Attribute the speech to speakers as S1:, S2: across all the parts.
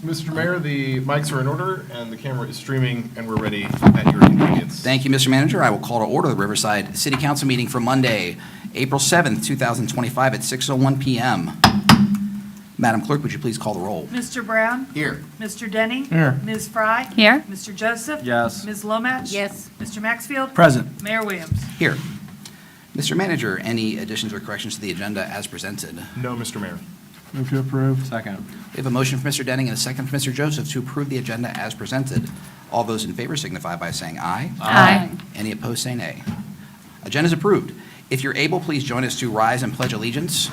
S1: Mr. Mayor, the mics are in order, and the camera is streaming, and we're ready at your convenience.
S2: Thank you, Mr. Manager. I will call to order the Riverside City Council meeting for Monday, April 7th, 2025 at 6:01 PM. Madam Clerk, would you please call the roll?
S3: Mr. Brown?
S2: Here.
S3: Mr. Denny?
S1: Here.
S3: Ms. Fry?
S4: Here.
S3: Mr. Joseph?
S1: Yes.
S3: Ms. Lomax?
S4: Yes.
S3: Mr. Maxfield?
S1: Present.
S3: Mayor Williams?
S2: Here. Mr. Manager, any additions or corrections to the agenda as presented?
S1: No, Mr. Mayor.
S5: Move to approve. Second.
S2: We have a motion from Mr. Denning and a second from Mr. Joseph to approve the agenda as presented. All those in favor signify by saying aye.
S4: Aye.
S2: Any opposed, say nay. Agenda is approved. If you're able, please join us to rise and pledge allegiance.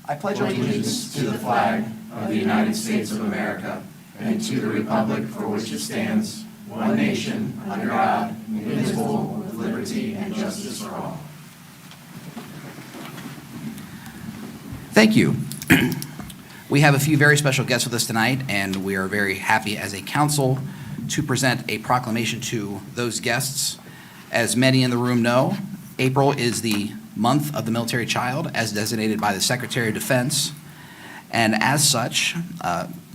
S2: I pledge allegiance to the flag of the United States of America and to the republic for which it stands, one nation, under God, indivisible, with liberty and justice for all. Thank you. We have a few very special guests with us tonight, and we are very happy as a council to present a proclamation to those guests. As many in the room know, April is the month of the military child as designated by the Secretary of Defense. And as such,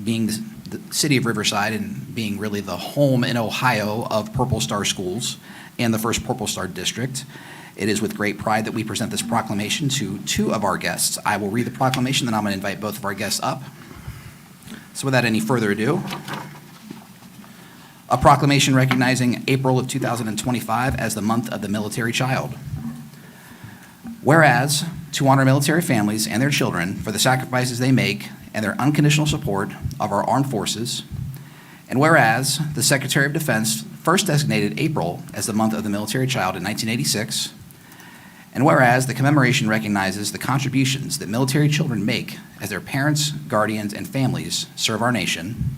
S2: being the city of Riverside and being really the home in Ohio of Purple Star schools and the first Purple Star district, it is with great pride that we present this proclamation to two of our guests. I will read the proclamation, then I'm going to invite both of our guests up. So without any further ado, a proclamation recognizing April of 2025 as the month of the military child. Whereas, to honor military families and their children for the sacrifices they make and their unconditional support of our armed forces, and whereas the Secretary of Defense first designated April as the month of the military child in 1986, and whereas the commemoration recognizes the contributions that military children make as their parents, guardians, and families serve our nation,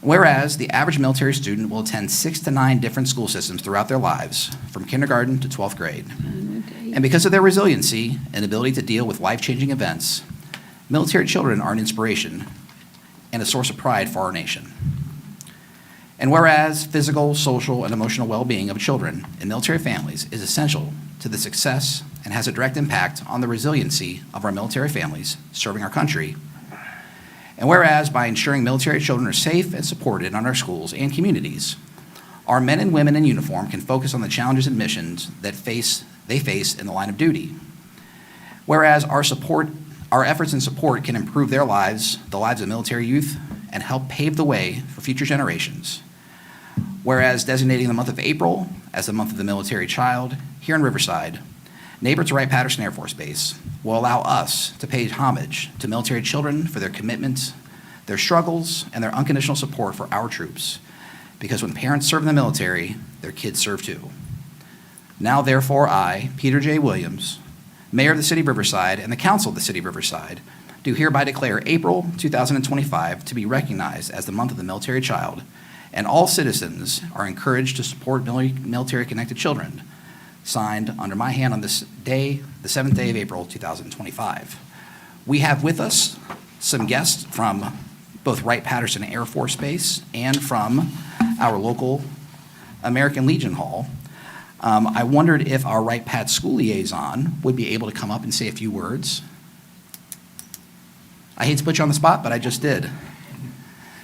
S2: whereas the average military student will attend 6 to 9 different school systems throughout their lives, from kindergarten to 12th grade. And because of their resiliency and ability to deal with life-changing events, military children are an inspiration and a source of pride for our nation. And whereas physical, social, and emotional well-being of children in military families is essential to the success and has a direct impact on the resiliency of our military families serving our country, and whereas by ensuring military children are safe and supported in our schools and communities, our men and women in uniform can focus on the challenges and missions that they face in the line of duty. Whereas our efforts and support can improve their lives, the lives of military youth, and help pave the way for future generations. Whereas designating the month of April as the month of the military child here in Riverside, neighbor to Wright-Patterson Air Force Base, will allow us to pay homage to military children for their commitment, their struggles, and their unconditional support for our troops. Because when parents serve in the military, their kids serve too. Now, therefore, I, Peter J. Williams, Mayor of the City of Riverside and the Council of the City of Riverside, do hereby declare April 2025 to be recognized as the month of the military child, and all citizens are encouraged to support military-connected children. Signed under my hand on this day, the 7th day of April 2025. We have with us some guests from both Wright-Patterson Air Force Base and from our local American Legion Hall. I wondered if our Wright-Pat school liaison would be able to come up and say a few words. I hate to put you on the spot, but I just did.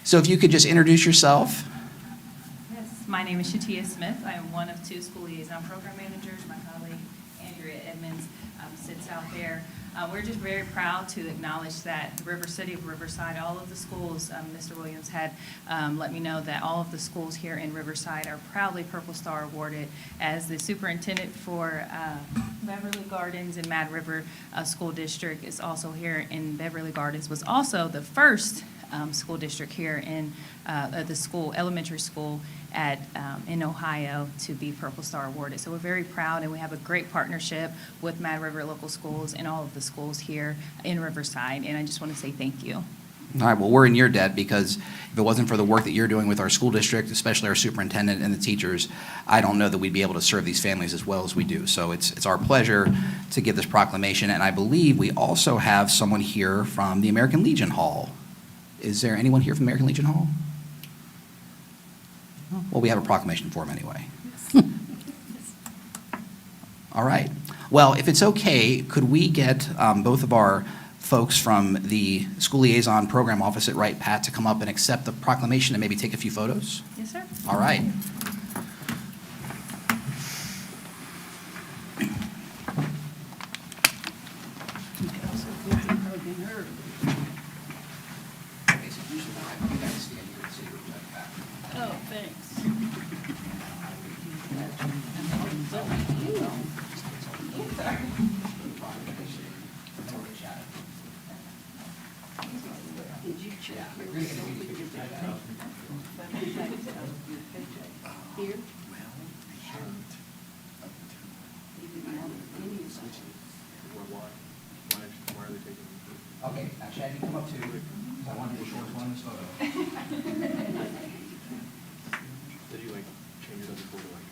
S2: So if you could just introduce yourself.
S6: Yes, my name is Shatia Smith. I am one of 2 school liaison program managers. My colleague, Andrea Edmonds, sits out there. We're just very proud to acknowledge that the City of Riverside, all of the schools, Mr. Williams had let me know that all of the schools here in Riverside are proudly Purple Star awarded. As the superintendent for Beverly Gardens and Mad River School District is also here in Beverly Gardens, was also the first school district here in the elementary school in Ohio to be Purple Star awarded. So we're very proud, and we have a great partnership with Mad River Local Schools and all of the schools here in Riverside, and I just want to say thank you.
S2: All right, well, we're in your debt because if it wasn't for the work that you're doing with our school district, especially our superintendent and the teachers, I don't know that we'd be able to serve these families as well as we do. So it's our pleasure to give this proclamation, and I believe we also have someone here from the American Legion Hall. Is there anyone here from the American Legion Hall? Well, we have a proclamation for him anyway. All right. Well, if it's okay, could we get both of our folks from the School Liaison Program Office at Wright Pat to come up and accept the proclamation and maybe take a few photos?
S6: Yes, sir.
S2: All right.
S4: Oh, thanks. Did you check your here?
S2: Okay, now Chad, you come up too, because I want you to show us one in this photo.
S1: Did you like change it up before like?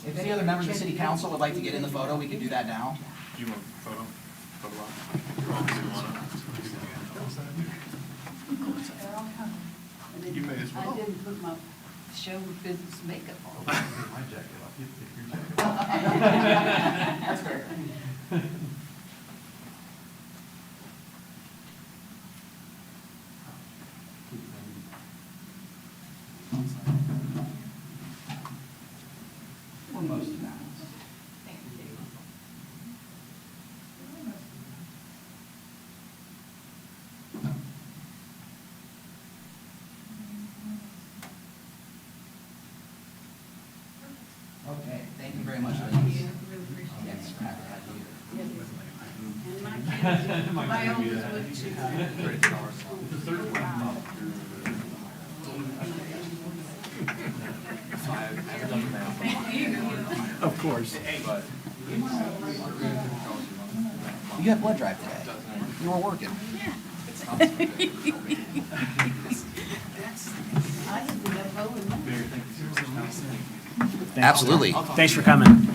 S2: If any other members of the city council would like to get in the photo, we can do that now.
S1: Do you want photo? Photo op? You're all doing one. You may as
S4: I
S1: well.
S4: didn't put my show business makeup on.
S2: That's fair. For most of that. Okay, thank you very much, ladies. Yes, we're happy to have you here.
S4: And my kids, my oldest went to.
S5: Of course.
S2: You had blood drive today. You were working.
S4: I ended up voting no.
S2: Absolutely.
S5: Thanks for coming.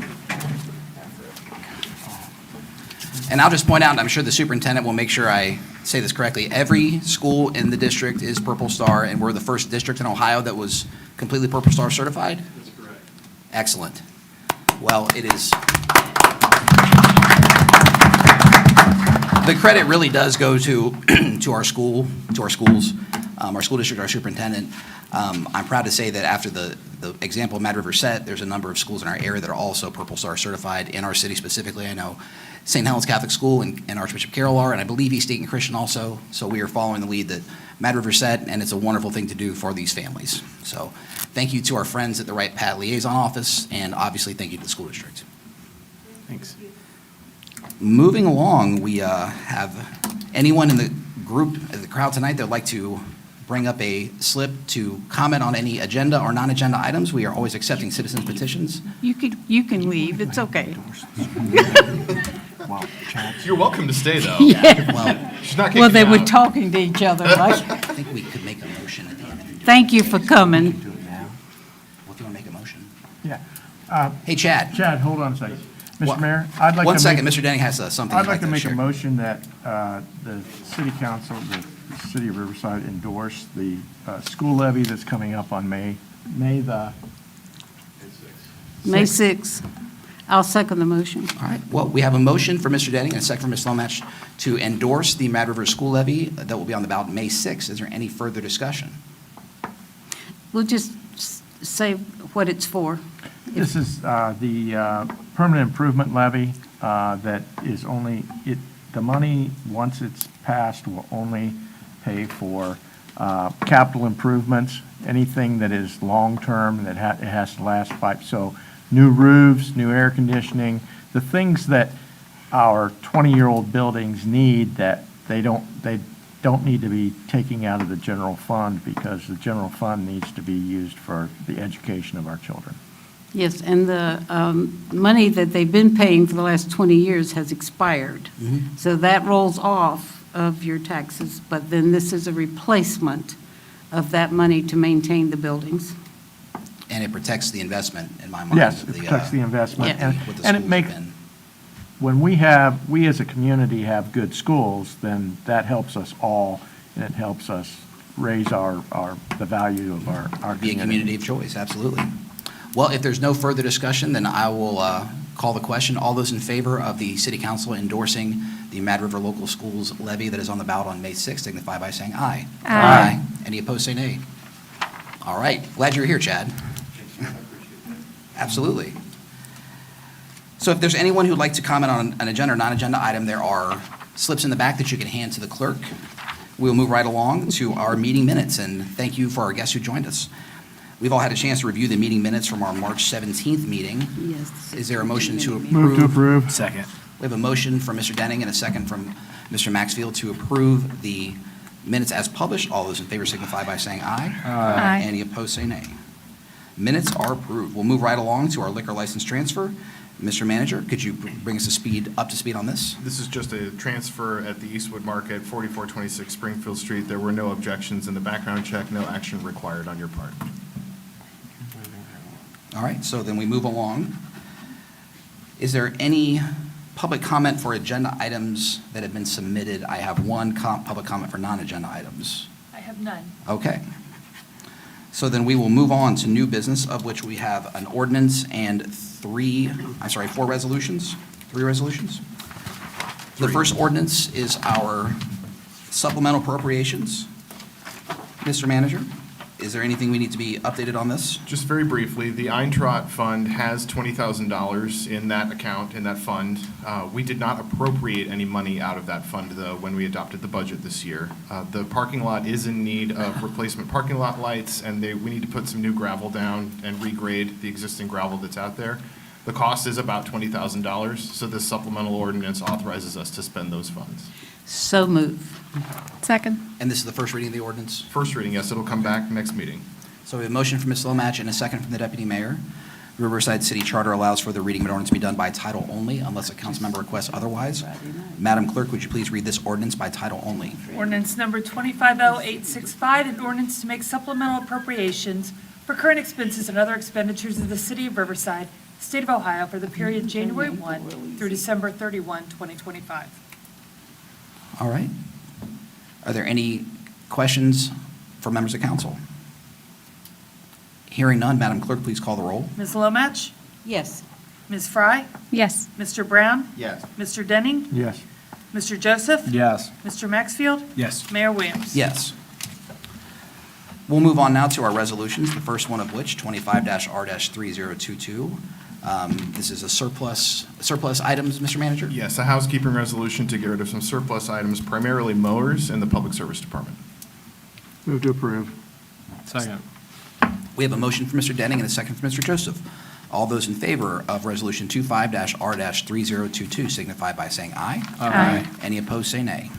S2: And I'll just point out, and I'm sure the superintendent will make sure I say this correctly, every school in the district is Purple Star, and we're the first district in Ohio that was completely Purple Star certified?
S1: That's correct.
S2: Excellent. Well, it is. The credit really does go to, to our school, to our schools, our school district, our superintendent. I'm proud to say that after the example of Mad River set, there's a number of schools in our area that are also Purple Star certified in our city specifically. I know St. Helens Catholic School and Archbishop Carroll are, and I believe East Dayton Christian also. So we are following the lead that Mad River set, and it's a wonderful thing to do for these families. So thank you to our friends at the Wright Pat Liaison Office, and obviously thank you to the school district.
S5: Thanks.
S2: Moving along, we have anyone in the group, the crowd tonight that would like to bring up a slip to comment on any agenda or non-agenda items. We are always accepting citizens petitions.
S4: You can leave, it's okay.
S5: Wow, Chad.
S1: You're welcome to stay though.
S2: Well,
S1: She's not
S4: Well,
S1: kicking
S4: they
S1: you
S4: were
S1: out.
S4: talking to each other, like,
S2: I think we could make a motion at the end.
S4: thank you for coming.
S5: Do it now.
S2: What do you want to make a motion?
S7: Yeah.
S2: Hey, Chad.
S7: Chad, hold on a second.
S2: What-
S7: Mr. Mayor, I'd like to.
S2: One second,
S7: make-
S2: Mr. Denning has something
S7: I'd
S2: he'd
S7: like to make
S2: share.
S7: a motion that the city council, the city of Riverside endorse the school levy that's coming up on May the,
S4: May 6th. I'll second the motion.
S2: All right, well, we have a motion for Mr. Denning and a second for Ms. Lomach to endorse the Mad River School levy that will be on the ballot May 6th. Is there any further discussion?
S4: We'll just say what it's for.
S7: this is the permanent improvement levy that is only, the money, once it's passed, will only pay for capital improvements, anything that is long-term, that it has to last so new roofs, new air conditioning, the things that our 20-year-old buildings need that they don't need to be taking out of the general fund, because the general fund needs to be used for the education of our children.
S4: Yes, and the money that they've been paying for the last 20 years has expired. So that rolls off of your taxes, but then this is a replacement of that money to maintain the buildings.
S2: And it protects the investment, in my mind.
S7: Yes,
S2: of
S7: it protects the investment.
S4: Yeah.
S7: And
S2: what the
S7: and it
S2: schools
S7: makes,
S2: have been.
S7: when we as a community have good schools, then that helps us all, and it helps us raise the value of our
S2: Be a community of choice, absolutely. Well, if there's no further discussion, then I will call the question. All those in favor of the city council endorsing the Mad River Local Schools levy that is on the ballot on May 6th signify by saying aye.
S3: Aye.
S2: Any opposed, say nay. All right, glad you're here, Chad. Absolutely. So if there's anyone who'd like to comment on an agenda or non-agenda item, there are slips in the back that you can hand to the clerk. We'll move right along to our meeting minutes, and thank you for our guests who joined us. We've all had a chance to review the meeting minutes from our March 17th meeting.
S4: Yes.
S2: Is there a motion to approve?
S7: Move to approve.
S5: Second.
S2: We have a motion from Mr. Denning and a second from Mr. Maxfield to approve the minutes as published. All those in favor signify by saying aye.
S3: Aye.
S2: Any opposed, say nay. Minutes are approved. We'll move right along to our liquor license transfer. Mr. Manager, could you bring us up to speed on this?
S1: This is just a transfer at the Eastwood Market, 4426 Springfield Street. There were no objections in the background check, no action required on your part.
S2: All right, so then we move along. Is there any public comment for agenda items that have been submitted? I have one public comment for non-agenda items.
S3: I have none.
S2: Okay. So then we will move on to new business, of which we have an ordinance and four resolutions, three resolutions. The first ordinance is our supplemental appropriations. Mr. Manager, is there anything we need to be updated on this?
S1: Just very briefly, the Eintracht Fund has $20,000 in that account, in that fund. We did not appropriate any money out of that fund, though, when we adopted the budget this year. The parking lot is in need of replacement parking lot lights, and we need to put some new gravel down and regrade the existing gravel that's out there. The cost is about $20,000, so this supplemental ordinance authorizes us to spend those funds.
S4: So move.
S3: Second.
S2: And this is the first reading of the ordinance?
S1: First reading, yes, it'll come back next meeting.
S2: So we have a motion from Ms. Lomatch and a second from the Deputy Mayor. Riverside City Charter allows for the reading of an ordinance to be done by title only unless a council member requests otherwise. Madam Clerk, would you please read this ordinance by title only?
S8: Ordinance number 250865, an ordinance to make supplemental appropriations for current expenses and other expenditures of the city of Riverside, state of Ohio, for the period January 1 through December 31, 2025.
S2: All right. Are there any questions for members of council? Hearing none, Madam Clerk, please call the roll.
S8: Ms. Lomatch?
S4: Yes.
S8: Ms. Fry?
S3: Yes.
S8: Mr. Brown?
S1: Yes.
S8: Mr. Denning?
S7: Yes.
S8: Mr. Joseph?
S5: Yes.
S8: Mr. Maxfield?
S5: Yes.
S8: Mayor Williams?
S2: Yes. We'll move on now to our resolutions, the first one of which, 25-R-3022. This is a surplus items, Mr. Manager?
S1: Yes, a housekeeping resolution to get rid of some surplus items, primarily mowers in the Public Service Department.
S7: Move to approve.
S5: Second.
S2: We have a motion from Mr. Denning and a second from Mr. Joseph. All those in favor of Resolution 25-R-3022 signify by saying aye.
S3: Aye.
S2: Any opposed, say nay.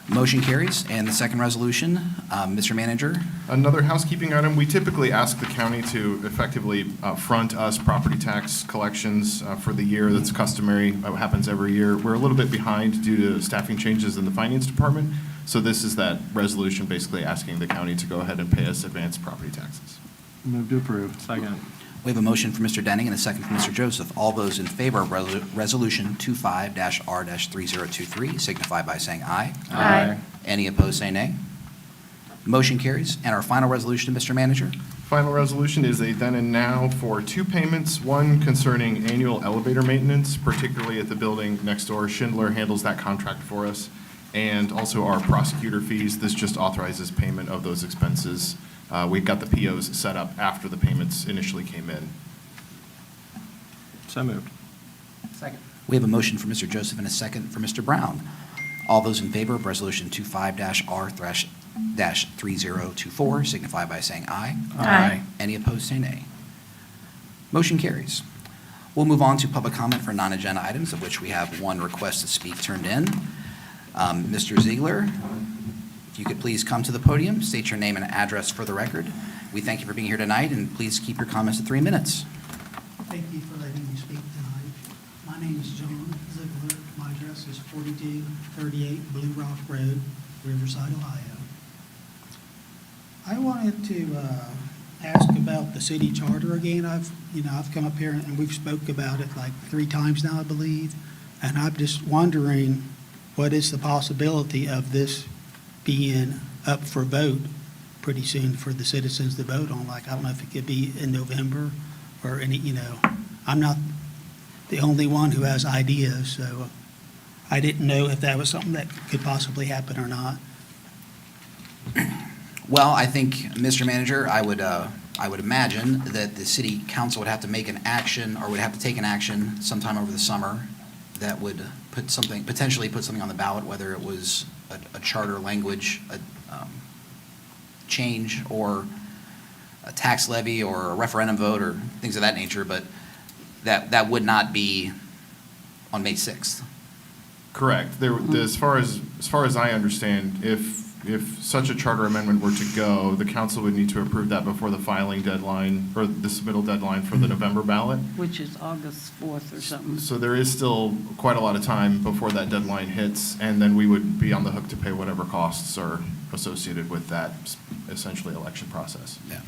S2: Motion carries. And the second resolution, Mr. Manager?
S1: Another housekeeping item, we typically ask the county to effectively front us property tax collections for the year. That's customary, happens every year. We're a little bit behind due to staffing changes in the finance department. So this is that resolution basically asking the county to go ahead and pay us advanced property taxes.
S7: Move to approve.
S5: Second.
S2: We have a motion from Mr. Denning and a second from Mr. Joseph. All those in favor of Resolution 25-R-3023 signify by saying aye.
S3: Aye.
S2: Any opposed, say nay. Motion carries. And our final resolution, Mr. Manager?
S1: Final resolution is a then and now for two payments, one concerning annual elevator maintenance, particularly at the building next door. Schindler handles that contract for us, and also our prosecutor fees. This just authorizes payment of those expenses. We've got the POs set up after the payments initially came in.
S5: So moved.
S2: Second. We have a motion for Mr. Joseph and a second for Mr. Brown. All those in favor of Resolution 25-R-3024 signify by saying aye.
S3: Aye.
S2: Any opposed, say nay. Motion carries. We'll move on to public comment for non-agenda items, of which we have one request to speak turned in. Mr. Ziegler, if you could please come to the podium, state your name and address for the record. We thank you for being here tonight, and please keep your comments to 3 minutes.
S9: Thank you for letting me speak tonight. My name is John Ziegler. My address is 4238 Blue Rock Road, Riverside, Ohio. I wanted to ask about the city charter again. I've come up here and we've spoke about it like 3 times now, I believe. And I'm just wondering, what is the possibility of this being up for vote pretty soon for the citizens to vote on? Like, I don't know if it could be in November or any, I'm not the only one who has ideas, so I didn't know if that was something that could possibly happen or not.
S2: Well, I think, Mr. Manager, I would imagine that the city council would have to make an action, or would have to take an action sometime over the summer that would potentially put something on the ballot, whether it was a charter language, change, or a tax levy, or a referendum vote, or things of that nature, but that would not be on May 6th.
S1: Correct. As far as I understand, if such a charter amendment were to go, the council would need to approve that before the filing deadline, or the submittal deadline for the November ballot.
S4: Which is August 4th or something.
S1: So there is still quite a lot of time before that deadline hits, and then we would be on the hook to pay whatever costs are associated with that, essentially, election process.
S2: Yeah.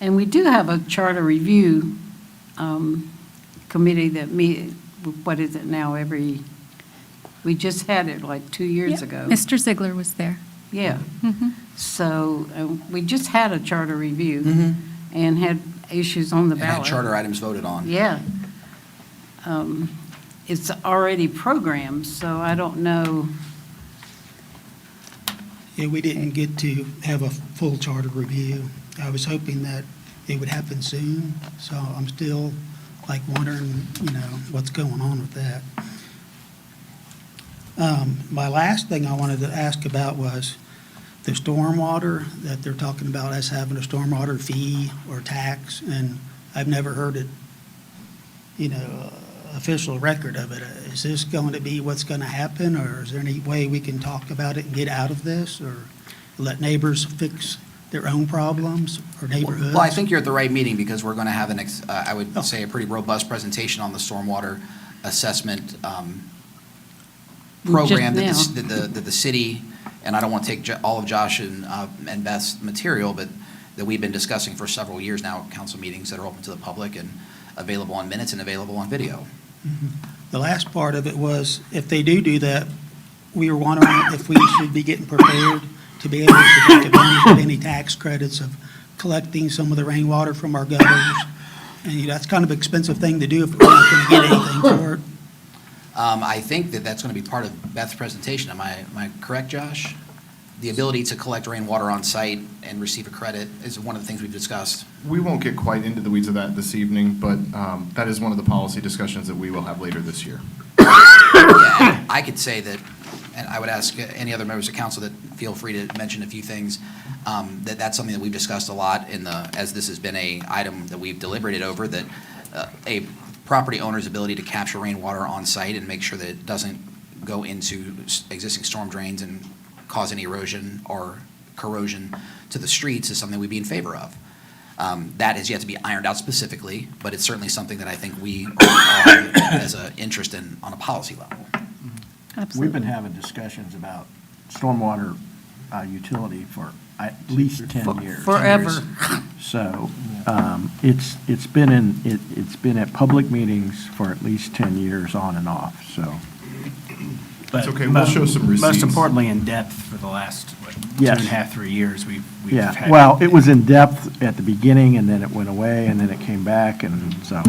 S4: And we do have a charter review committee that meet, what is it now, we just had it like 2 years
S10: Yeah,
S4: ago.
S10: Mr. Ziegler was there.
S4: Yeah. So we just had a charter review
S2: Mhm.
S4: and had issues on the
S2: And had
S4: ballot.
S2: charter items voted on.
S4: Yeah. It's already programmed, so I don't know.
S9: Yeah, we didn't get to have a full charter review. I was hoping that it would happen soon, so I'm still like wondering, what's going on with that. My last thing I wanted to ask about was the stormwater, that they're talking about us having a stormwater fee or tax, and I've never heard it, official record of it. Is this going to be what's going to happen, or is there any way we can talk about it and get out of this, or let neighbors fix their own problems, or neighborhoods?
S2: Well, I think you're at the right meeting, because we're going to have I would say, a pretty robust presentation on the stormwater assessment program that
S4: Just
S2: the city, and I don't want to take all of Josh and Beth's material, but that we've been discussing for several years now at council meetings that are open to the public and available on minutes and available on video.
S9: The last part of it was, if they do that, we were wondering if we should be getting prepared to be able to take advantage of any tax credits of collecting some of the rainwater from our gutters. And that's kind of an expensive thing to do if we're not going to get anything for it.
S2: I think that's going to be part of Beth's presentation. Am I correct, Josh? The ability to collect rainwater on site and receive a credit is one of the things we've discussed.
S1: We won't get quite into the weeds of that this evening, but that is one of the policy discussions that we will have later this year.
S2: Yeah, I could say that, and I would ask any other members of council that feel free to mention a few things, that's something that we've discussed a lot as this has been a item that we've deliberated over, that a property owner's ability to capture rainwater on site and make sure that it doesn't go into existing storm drains and cause any erosion or corrosion to the streets is something we'd be in favor of. That has yet to be ironed out specifically, but it's certainly something that I think we all have as an interest in on a policy level.
S7: We've been having discussions about stormwater utility for at least 10 years.
S4: Forever.
S7: So it's been at public meetings for at least 10 years on and off, so.
S1: It's okay, we'll show some receipts.
S5: Most importantly, in depth for the last,
S7: Yes.
S5: 2.5, 3 years, we've
S7: Yeah,
S5: had.
S7: well, it was in depth at the beginning, and then it went away, and then it came back, and so.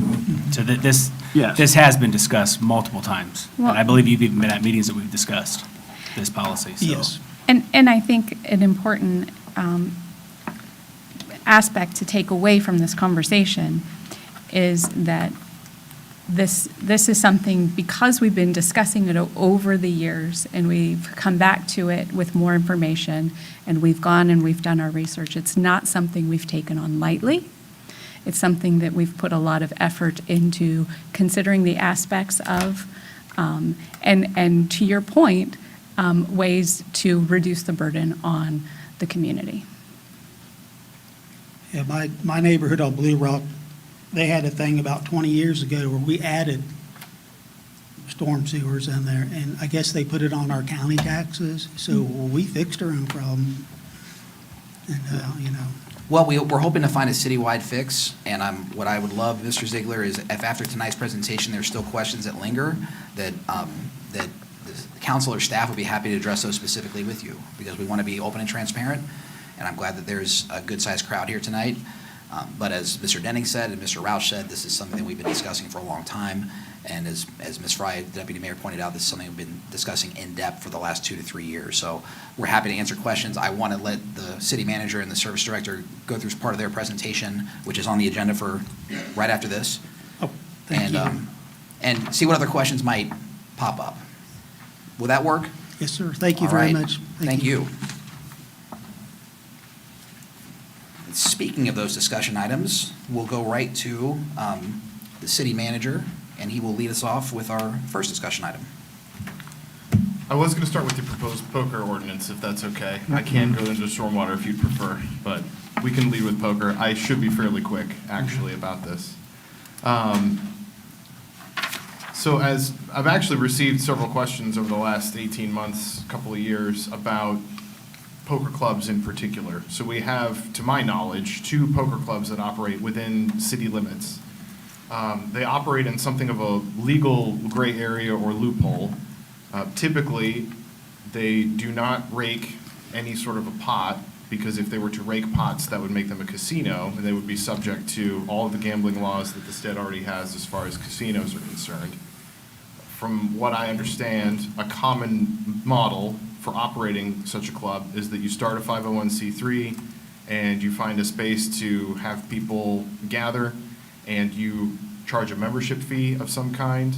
S5: So this
S7: Yes.
S5: has been discussed multiple times.
S10: Well-
S5: And I believe you've even been at meetings that we've discussed this policy, so.
S9: Yes.
S10: And I think an important aspect to take away from this conversation is that this is something, because we've been discussing it over the years, and we've come back to it with more information, and we've gone and we've done our research, it's not something we've taken on lightly. It's something that we've put a lot of effort into considering the aspects of, and to your point, ways to reduce the burden on the community.
S9: Yeah, my neighborhood on Blue Rock, they had a thing about 20 years ago where we added storm sewers in there, and I guess they put it on our county taxes, so we fixed our own problem. And,
S2: Well, we're hoping to find a citywide fix, and what I would love, Mr. Ziegler, is if after tonight's presentation, there's still questions that linger, that the council or staff would be happy to address those specifically with you, because we want to be open and transparent, and I'm glad that there's a good-sized crowd here tonight. But as Mr. Denning said and Mr. Roush said, this is something that we've been discussing for a long time. And as Ms. Fry, the Deputy Mayor, pointed out, this is something we've been discussing in depth for the last 2 to 3 years. So we're happy to answer questions. I want to let the city manager and the service director go through part of their presentation, which is on the agenda for right after this.
S9: Oh, thank you.
S2: And see what other questions might pop up. Will that work?
S9: Yes, sir. Thank you
S2: All
S9: very
S2: right.
S9: much.
S2: Thank you. Speaking of those discussion items, we'll go right to the city manager, and he will lead us off with our first discussion item.
S1: I was going to start with the proposed poker ordinance, if that's okay. I can go into stormwater if you'd prefer, but we can lead with poker. I should be fairly quick, actually, about this. So as I've actually received several questions over the last 18 months, couple of years, about poker clubs in particular. So we have, to my knowledge, 2 poker clubs that operate within city limits. They operate in something of a legal gray area or loophole. Typically, they do not rake any sort of a pot, because if they were to rake pots, that would make them a casino, and they would be subject to all of the gambling laws that the state already has as far as casinos are concerned. From what I understand, a common model for operating such a club is that you start a 501c3 and you find a space to have people gather, and you charge a membership fee of some kind.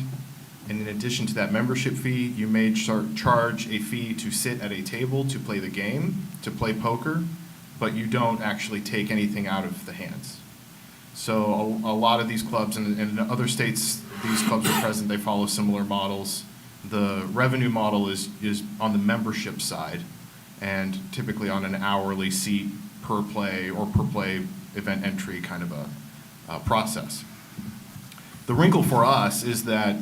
S1: And in addition to that membership fee, you may charge a fee to sit at a table to play the game, to play poker, but you don't actually take anything out of the hands. So a lot of these clubs, and in other states these clubs are present, they follow similar models. The revenue model is on the membership side, and typically on an hourly seat per play or per play event entry kind of a process. The wrinkle for us is that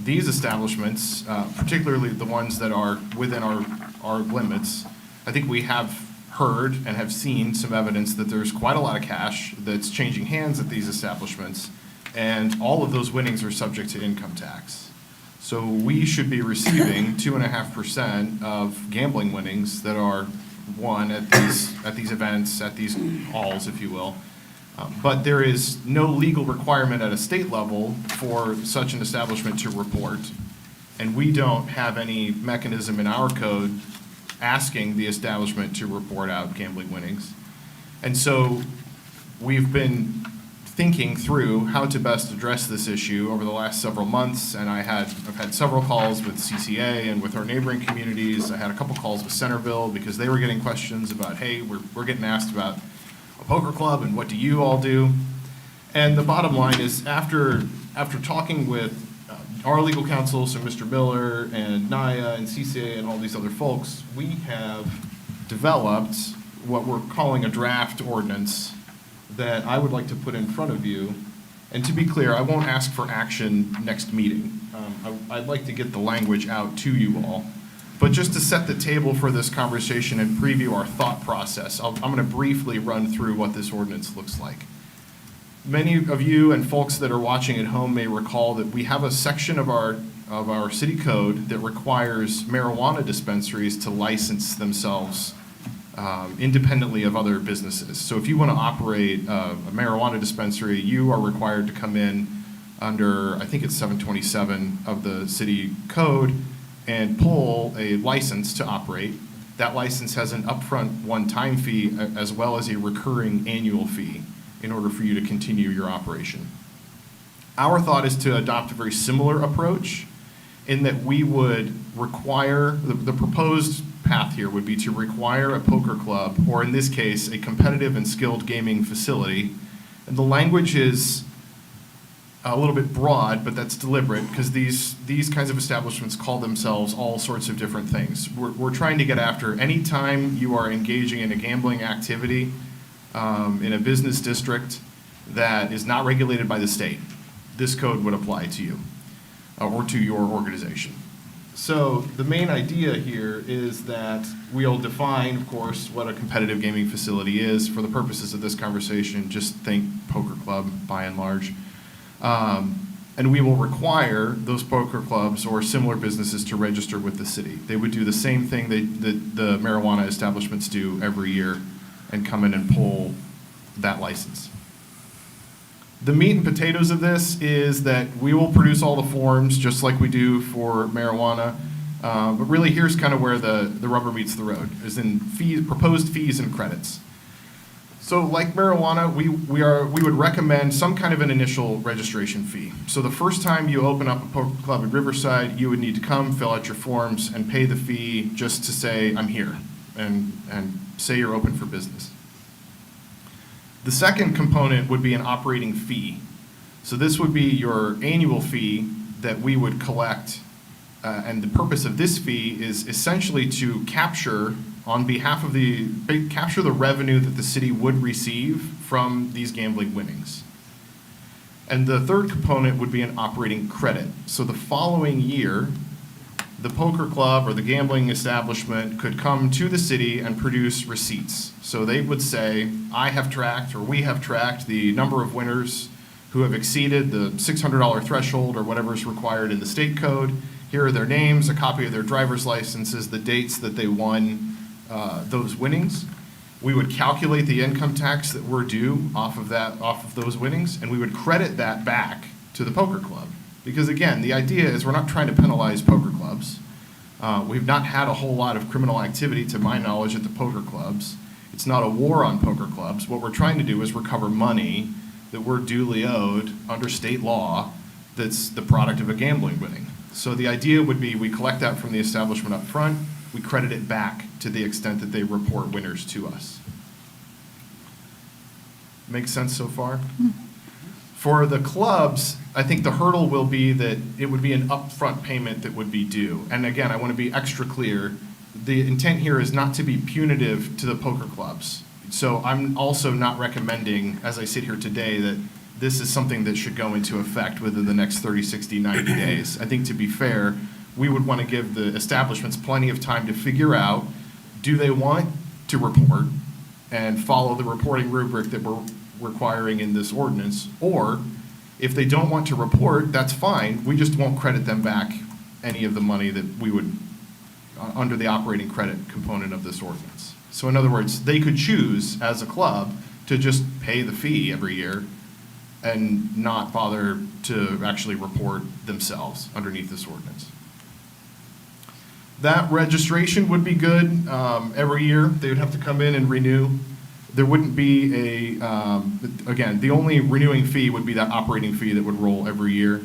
S1: these establishments, particularly the ones that are within our limits, I think we have heard and have seen some evidence that there's quite a lot of cash that's changing hands at these establishments, and all of those winnings are subject to income tax. So we should be receiving 2.5% of gambling winnings that are won at these events, at these halls, if you will. But there is no legal requirement at a state level for such an establishment to report, and we don't have any mechanism in our code asking the establishment to report out gambling winnings. And so we've been thinking through how to best address this issue over the last several months, and I've had several calls with CCA and with our neighboring communities. I had a couple calls with Centerville because they were getting questions about, hey, we're getting asked about a poker club and what do you all do? And the bottom line is, after talking with our legal counsel, so Mr. Miller and NAIA and CCA and all these other folks, we have developed what we're calling a draft ordinance that I would like to put in front of you. And to be clear, I won't ask for action next meeting. I'd like to get the language out to you all. But just to set the table for this conversation and preview our thought process, I'm going to briefly run through what this ordinance looks like. Many of you and folks that are watching at home may recall that we have a section of our city code that requires marijuana dispensaries to license themselves independently of other businesses. So if you want to operate a marijuana dispensary, you are required to come in under, I think it's 727 of the city code, and pull a license to operate. That license has an upfront one-time fee as well as a recurring annual fee in order for you to continue your operation. Our thought is to adopt a very similar approach in that we would require, the proposed path here would be to require a poker club, or in this case, a competitive and skilled gaming facility. And the language is a little bit broad, but that's deliberate, because these kinds of establishments call themselves all sorts of different things. We're trying to get after any time you are engaging in a gambling activity in a business district that is not regulated by the state, this code would apply to you or to your organization. So the main idea here is that we'll define, of course, what a competitive gaming facility is. For the purposes of this conversation, just think poker club by and large. And we will require those poker clubs or similar businesses to register with the city. They would do the same thing that the marijuana establishments do every year and come in and pull that license. The meat and potatoes of this is that we will produce all the forms, just like we do for marijuana. But really, here's kind of where the rubber meets the road, is in fees, proposed fees and credits. So like marijuana, we would recommend some kind of an initial registration fee. So the first time you open up a poker club at Riverside, you would need to come, fill out your forms, and pay the fee just to say, I'm here, and say you're open for business. The second component would be an operating fee. So this would be your annual fee that we would collect, and the purpose of this fee is essentially to capture on behalf of capture the revenue that the city would receive from these gambling winnings. And the third component would be an operating credit. So the following year, the poker club or the gambling establishment could come to the city and produce receipts. So they would say, I have tracked, or we have tracked, the number of winners who have exceeded the $600 threshold or whatever is required in the state code. Here are their names, a copy of their driver's licenses, the dates that they won those winnings. We would calculate the income tax that we're due off of those winnings, and we would credit that back to the poker club. Because again, the idea is we're not trying to penalize poker clubs. We've not had a whole lot of criminal activity, to my knowledge, at the poker clubs. It's not a war on poker clubs. What we're trying to do is recover money that we're duly owed under state law that's the product of a gambling winning. So the idea would be we collect that from the establishment up front, we credit it back to the extent that they report winners to us. Make sense so far? For the clubs, I think the hurdle will be that it would be an upfront payment that would be due. And again, I want to be extra clear. The intent here is not to be punitive to the poker clubs. So I'm also not recommending, as I sit here today, that this is something that should go into effect within the next 30, 60, 90 days. I think to be fair, we would want to give the establishments plenty of time to figure out, do they want to report and follow the reporting rubric that we're requiring in this ordinance, or if they don't want to report, that's fine. We just won't credit them back any of the money that we would, under the operating credit component of this ordinance. So in other words, they could choose as a club to just pay the fee every year and not bother to actually report themselves underneath this ordinance. That registration would be good every year. They would have to come in and renew. There wouldn't be again, the only renewing fee would be that operating fee that would roll every year.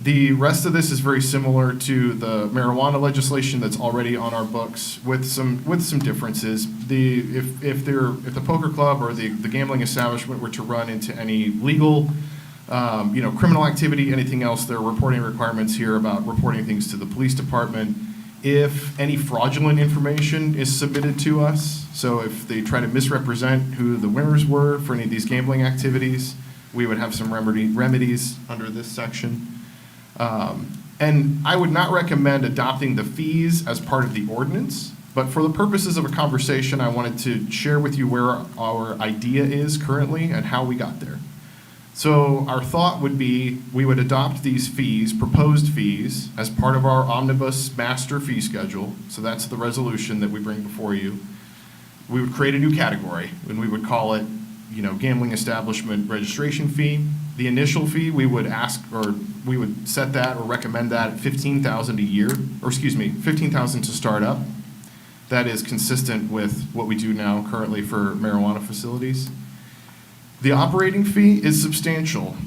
S1: The rest of this is very similar to the marijuana legislation that's already on our books with some differences. If the poker club or the gambling establishment were to run into any legal, criminal activity, anything else, there are reporting requirements here about reporting things to the police department. If any fraudulent information is submitted to us, so if they try to misrepresent who the winners were for any of these gambling activities, we would have some remedies under this section. And I would not recommend adopting the fees as part of the ordinance, but for the purposes of a conversation, I wanted to share with you where our idea is currently and how we got there. So our thought would be we would adopt these fees, proposed fees, as part of our omnibus master fee schedule. So that's the resolution that we bring before you. We would create a new category, and we would call it, gambling establishment registration fee. The initial fee, we would ask, or we would set that or recommend that at $15,000 a year, or excuse me, $15,000 to start up. That is consistent with what we do now currently for marijuana facilities. The operating fee is substantial.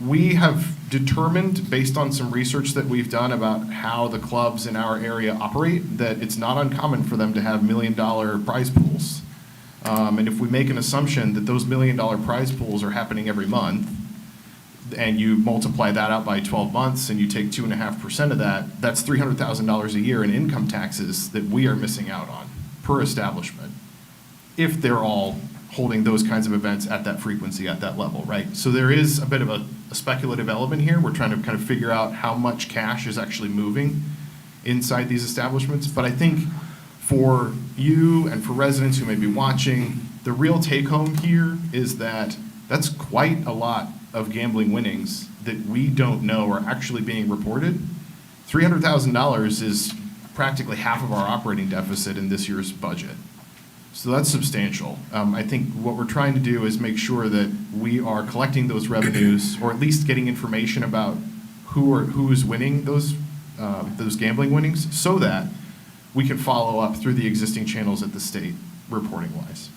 S1: We have determined, based on some research that we've done about how the clubs in our area operate, that it's not uncommon for them to have $1 million prize pools. And if we make an assumption that those $1 million prize pools are happening every month, and you multiply that out by 12 months and you take 2.5% of that, that's $300,000 a year in income taxes that we are missing out on per establishment, if they're all holding those kinds of events at that frequency, at that level, right? So there is a bit of a speculative element here. We're trying to kind of figure out how much cash is actually moving inside these establishments. But I think for you and for residents who may be watching, the real take home here is that that's quite a lot of gambling winnings that we don't know are actually being reported. $300,000 is practically half of our operating deficit in this year's budget. So that's substantial. I think what we're trying to do is make sure that we are collecting those revenues, or at least getting information about who's winning those gambling winnings, so that we can follow up through the existing channels at the state, reporting wise.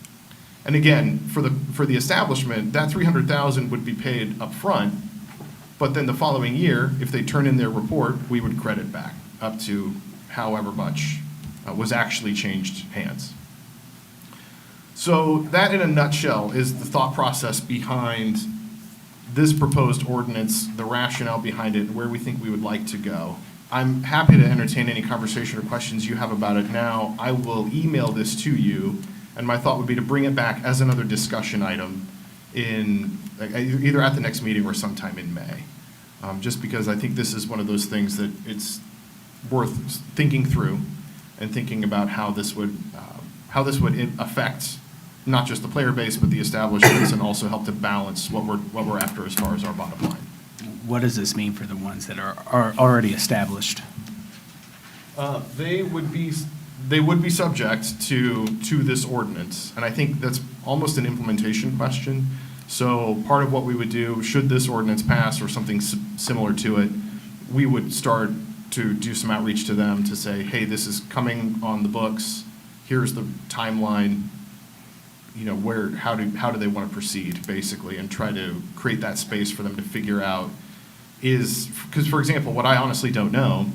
S1: And again, for the establishment, that $300,000 would be paid up front, but then the following year, if they turn in their report, we would credit back up to however much was actually changed hands. So that, in a nutshell, is the thought process behind this proposed ordinance, the rationale behind it, and where we think we would like to go. I'm happy to entertain any conversation or questions you have about it now. I will email this to you, and my thought would be to bring it back as another discussion item in, either at the next meeting or sometime in May. Just because I think this is one of those things that it's worth thinking through and thinking about how this would affect not just the player base, but the establishments, and also help to balance what we're after as far as our bottom line.
S5: What does this mean for the ones that are already established?
S1: They would be subject to this ordinance, and I think that's almost an implementation question. So part of what we would do, should this ordinance pass or something similar to it, we would start to do some outreach to them to say, hey, this is coming on the books, here's the timeline, how do they want to proceed, basically, and try to create that space for them to figure out because, for example, what I honestly don't know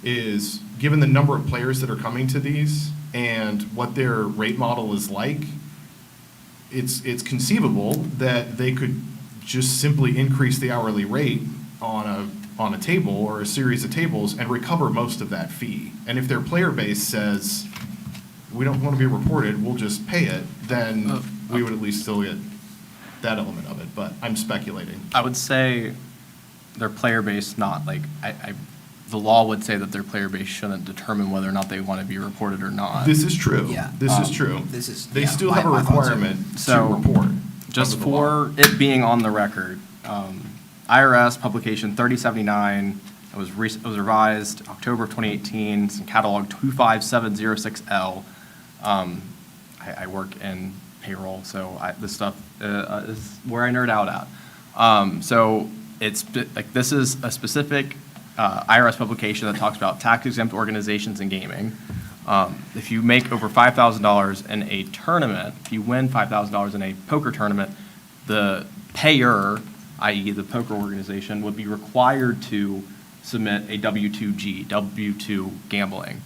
S1: is, given the number of players that are coming to these and what their rate model is like, it's conceivable that they could just simply increase the hourly rate on a table or a series of tables and recover most of that fee. And if their player base says, we don't want to be reported, we'll just pay it, then we would at least still get that element of it. But I'm speculating.
S11: I would say their player base, not like, the law would say that their player base shouldn't determine whether or not they want to be reported or not.
S1: This is true.
S2: Yeah.
S1: This is true. They still have a
S2: my thoughts are-
S1: requirement to
S11: So,
S1: report.
S11: Just
S1: under the law.
S11: for it being on the record, IRS publication 3079, it was revised October of 2018, it's in catalog 25706L. I work in payroll, so this stuff is where I nerd out at. So this is a specific IRS publication that talks about tax exempt organizations in gaming. If you make over $5,000 in a tournament, if you win $5,000 in a poker tournament, the payer, i.e. the poker organization, would be required to submit a W-2G, W-2 gambling.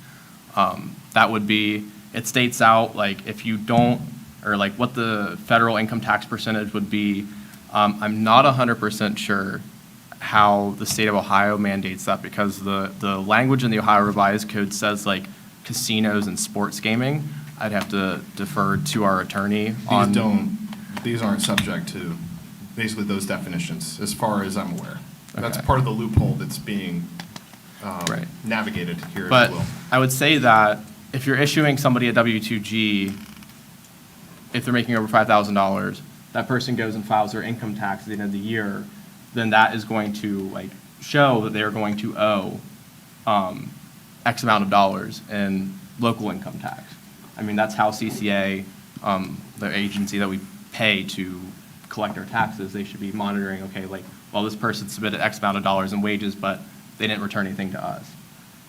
S11: That would be, it states out like if you don't, or like what the federal income tax percentage would be. I'm not 100% sure how the state of Ohio mandates that, because the language in the Ohio Revised Code says like casinos and sports gaming. I'd have to defer to our attorney on.
S1: These aren't subject to basically those definitions, as far as I'm aware. That's
S11: Okay.
S1: part of the loophole that's being
S11: Right.
S1: navigated here,
S11: But
S1: if you will.
S11: I would say that if you're issuing somebody a W-2G, if they're making over $5,000, that person goes and files their income tax at the end of the year, then that is going to like show that they're going to owe X amount of dollars in local income tax. I mean, that's how CCA, the agency that we pay to collect our taxes, they should be monitoring, okay, like, well, this person submitted X amount of dollars in wages, but they didn't return anything to us.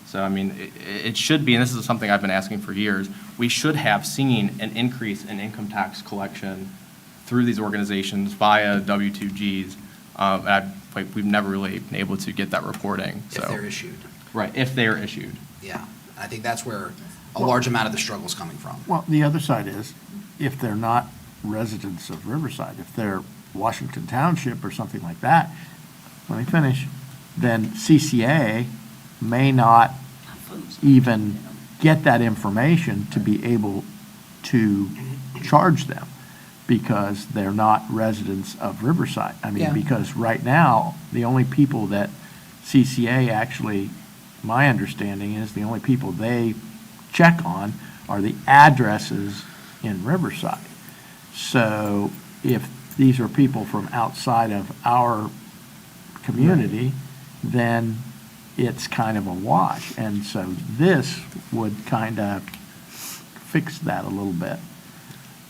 S11: So, I mean, it should be, and this is something I've been asking for years, we should have seen an increase in income tax collection through these organizations via W-2Gs. We've never really been able to get that reporting, so.
S2: If they're issued.
S11: Right, if they are issued.
S2: Yeah. I think that's where a large amount of the struggle is coming from.
S7: Well, the other side is, if they're not residents of Riverside, if they're Washington Township or something like that, let me finish, then CCA may not even get that information to be able to charge them, because they're not residents of Riverside. I mean,
S2: Yeah.
S7: because right now, the only people that CCA actually, my understanding is, the only people they check on are the addresses in Riverside. So if these are people from outside of our community, then it's kind of a wash. And so this would kind of fix that a little bit.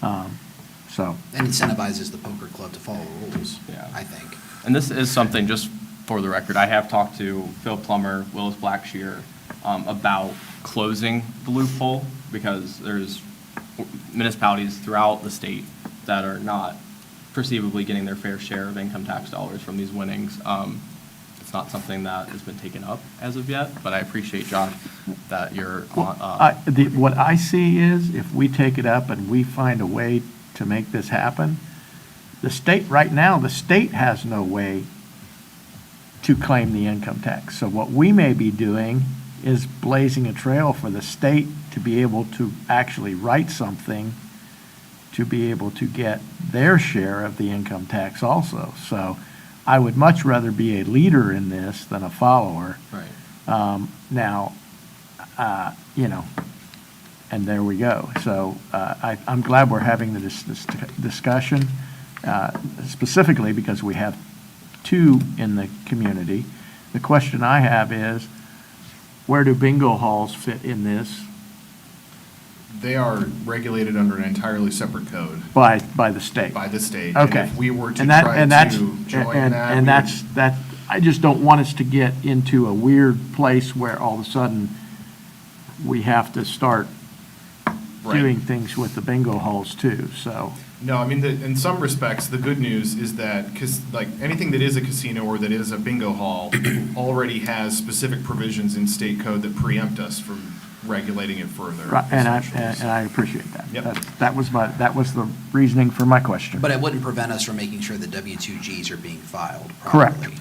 S7: So,
S2: And incentivizes the poker club to follow the rules,
S11: Yeah.
S2: I think.
S11: And this is something, just for the record, I have talked to Phil Plummer, Willis Blackshear, about closing the loophole, because there's municipalities throughout the state that are not perceivably getting their fair share of income tax dollars from these winnings. It's not something that has been taken up as of yet, but I appreciate, John, that you're on.
S7: what I see is, if we take it up and we find a way to make this happen, the state, right now, the state has no way to claim the income tax. So what we may be doing is blazing a trail for the state to be able to actually write something to be able to get their share of the income tax also. So I would much rather be a leader in this than a follower.
S11: Right.
S7: Now, and there we go. So I'm glad we're having this discussion, specifically because we have two in the community. The question I have is, where do bingo halls fit in this
S1: They are regulated under an entirely separate code
S7: by the state?
S1: by the state.
S7: Okay.
S1: And if we were to
S7: And that-
S1: try
S7: and that's-
S1: to join
S7: and-
S1: that.
S7: And
S1: we
S7: that's,
S1: would-
S7: that, I just don't want us to get into a weird place where all of a sudden we have to start
S1: Right.
S7: doing things with the bingo halls too, so.
S1: No, I mean, in some respects, the good news is that, because like anything that is a casino or that is a bingo hall already has specific provisions in state code that preempt us from regulating it further.
S7: Right, and
S1: essentially.
S7: I appreciate that.
S1: Yep.
S7: That was the reasoning for my question.
S2: But it wouldn't prevent us from making sure the W-2Gs are being filed
S7: Correct.
S2: properly.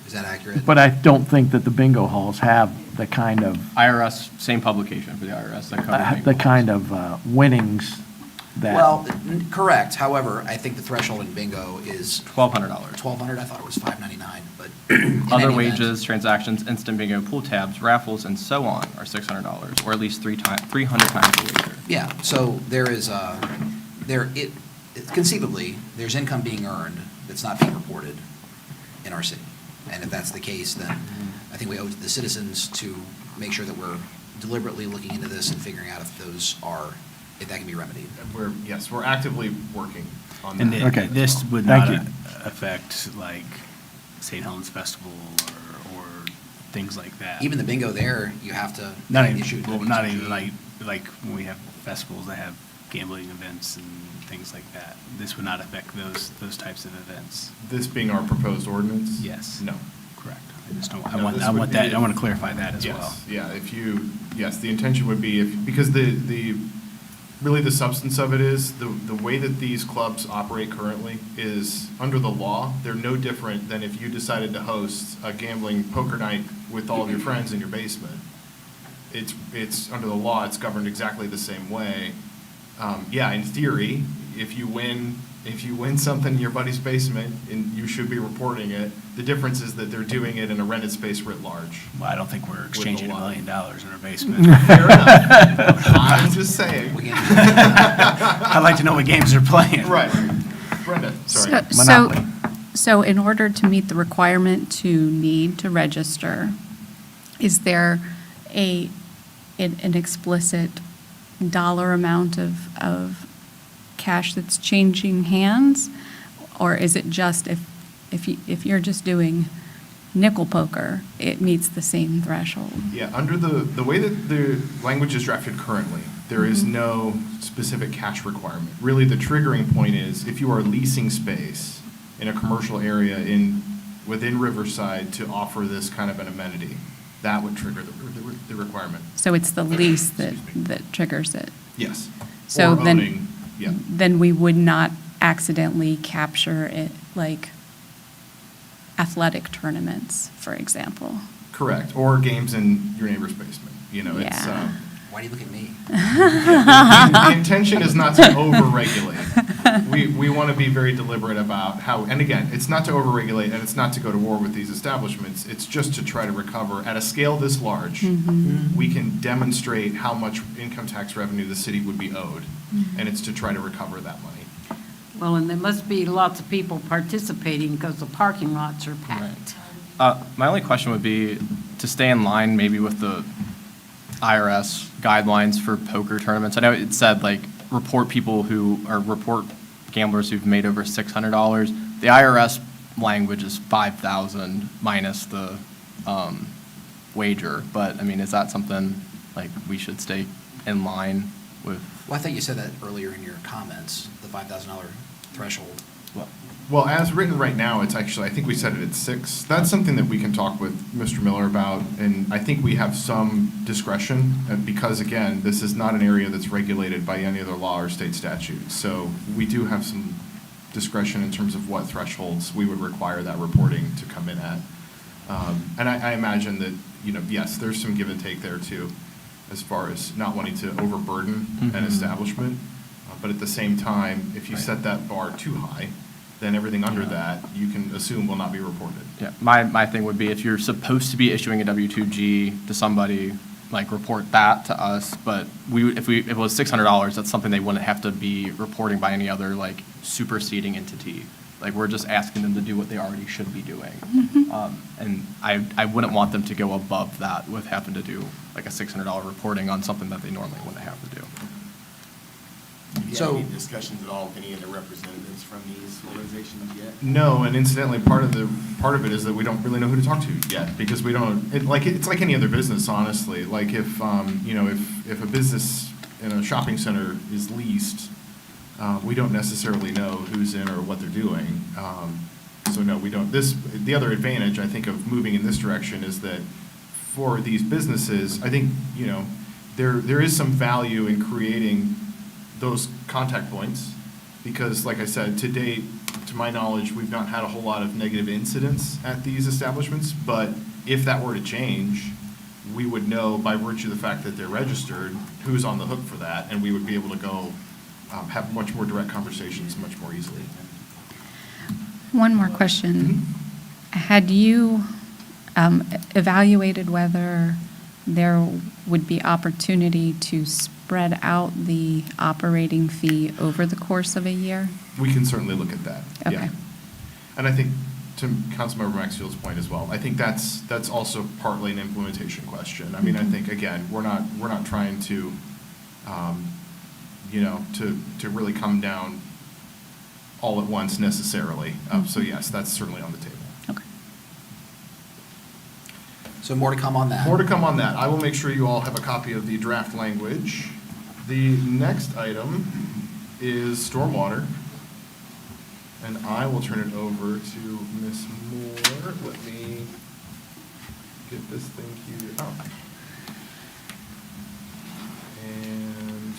S2: Is that accurate?
S7: But I don't think that the bingo halls have the kind of,
S11: IRS, same publication for the IRS that covers
S7: the kind of winnings that.
S2: Well, correct. However, I think the threshold in bingo is
S11: $1,200.
S2: 1,200. I thought it was 599, but. in
S11: Other
S2: any event-
S11: wages, transactions, instant bingo, pool tabs, raffles, and so on are $600, or at least 300 times the wager.
S2: Yeah, so there is, conceivably, there's income being earned that's not being reported in our city. And if that's the case, then I think we owe it to the citizens to make sure that we're deliberately looking into this and figuring out if that can be remedied.
S1: Yes, we're actively working on
S5: And
S1: that.
S7: Okay.
S5: this would
S7: Thank
S5: not
S7: you.
S5: affect like St. Helens Festival or things like that.
S2: Even the bingo there, you have to.
S5: Not
S2: issue
S5: even, well, not even
S2: W2G.
S5: like when we have festivals that have gambling events and things like that. This would not affect those types of events.
S1: This being our proposed ordinance?
S5: Yes.
S1: No.
S5: Correct. I just don't,
S1: No, this
S5: I
S1: would
S5: want
S1: be
S5: that,
S1: if-
S5: I want to clarify that as well.
S1: Yes, yeah, yes, the intention would be because really the substance of it is, the way that these clubs operate currently is, under the law, they're no different than if you decided to host a gambling poker night with all of your friends in your basement. It's, under the law, it's governed exactly the same way. Yeah, in theory, if you win something in your buddy's basement, and you should be reporting it, the difference is that they're doing it in a rented space writ large.
S5: Well, I don't think we're exchanging $1
S1: law.
S5: million in our basement.
S1: Fair enough. I'm just saying.
S2: We can-
S5: I'd like to know what games they're playing.
S1: Right. Brenda, sorry.
S7: Monopoly.
S10: So in order to meet the requirement to need to register, is there an explicit dollar amount of cash that's changing hands? Or is it just if you're just doing nickel poker, it meets the same threshold?
S1: Yeah, under the way that the language is drafted currently, there is no specific cash requirement. Really, the triggering point is if you are leasing space in a commercial area within Riverside to offer this kind of an amenity, that would trigger the requirement.
S10: So it's the lease that
S1: Excuse me.
S10: that triggers it?
S1: Yes.
S10: So
S1: Or
S10: then-
S1: owning, yeah.
S10: Then we would not accidentally capture it like athletic tournaments, for example.
S1: Correct. Or games in your neighbor's basement. You know, it's.
S10: Yeah.
S2: Why do you look at me?
S1: The intention is not to overregulate. We want to be very deliberate about how, and again, it's not to overregulate and it's not to go to war with these establishments. It's just to try to recover, at a scale this large, we can demonstrate how much income tax revenue the city would be owed. And it's to try to recover that money.
S4: Well, and there must be lots of people participating because the parking lots are packed.
S11: My only question would be to stay in line maybe with the IRS guidelines for poker tournaments. I know it said like report people report gamblers who've made over $600. The IRS language is 5,000 minus the wager. But, I mean, is that something, like, we should stay in line with?
S2: Well, I think you said that earlier in your comments, the $5,000 threshold.
S1: Well, as written right now, it's actually, I think we set it at 6. That's something that we can talk with Mr. Miller about, and I think we have some discretion, because again, this is not an area that's regulated by any other law or state statute. So we do have some discretion in terms of what thresholds we would require that reporting to come in at. And I imagine that, yes, there's some give and take there too, as far as not wanting to overburden an establishment. But at the same time, if you set that bar too high, then everything under that, you can assume will not be reported.
S11: Yeah, my thing would be, if you're supposed to be issuing a W-2G to somebody, like, report that to us, but if it was $600, that's something they wouldn't have to be reporting by any other, like, superseding entity. Like, we're just asking them to do what they already should be doing. And I wouldn't want them to go above that with having to do, like, a $600 reporting on something that they normally wouldn't have to do.
S12: Have you
S2: So-
S12: had any discussions at all with any of the representatives from these organizations yet?
S1: No, and incidentally, part of it is that we don't really know who to talk to yet, because we don't, it's like any other business, honestly. Like if a business in a shopping center is leased, we don't necessarily know who's in or what they're doing. So no, we don't. The other advantage, I think, of moving in this direction is that for these businesses, I think, there is some value in creating those contact points, because like I said, to date, to my knowledge, we've not had a whole lot of negative incidents at these establishments, but if that were to change, we would know by virtue of the fact that they're registered, who's on the hook for that, and we would be able to go have much more direct conversations much more easily.
S10: One more question. Had you evaluated whether there would be opportunity to spread out the operating fee over the course of a year?
S1: We can certainly look at that.
S10: Okay.
S1: Yeah. And I think, to Councilmember Maxfield's point as well, I think that's also partly an implementation question. I mean, I think, again, we're not trying to, to really come down all at once necessarily. So yes, that's certainly on the table.
S10: Okay.
S2: So more to come on that.
S1: More to come on that. I will make sure you all have a copy of the draft language. The next item is stormwater. And I will turn it over to Ms. Moore. Let me get this thing queued up. And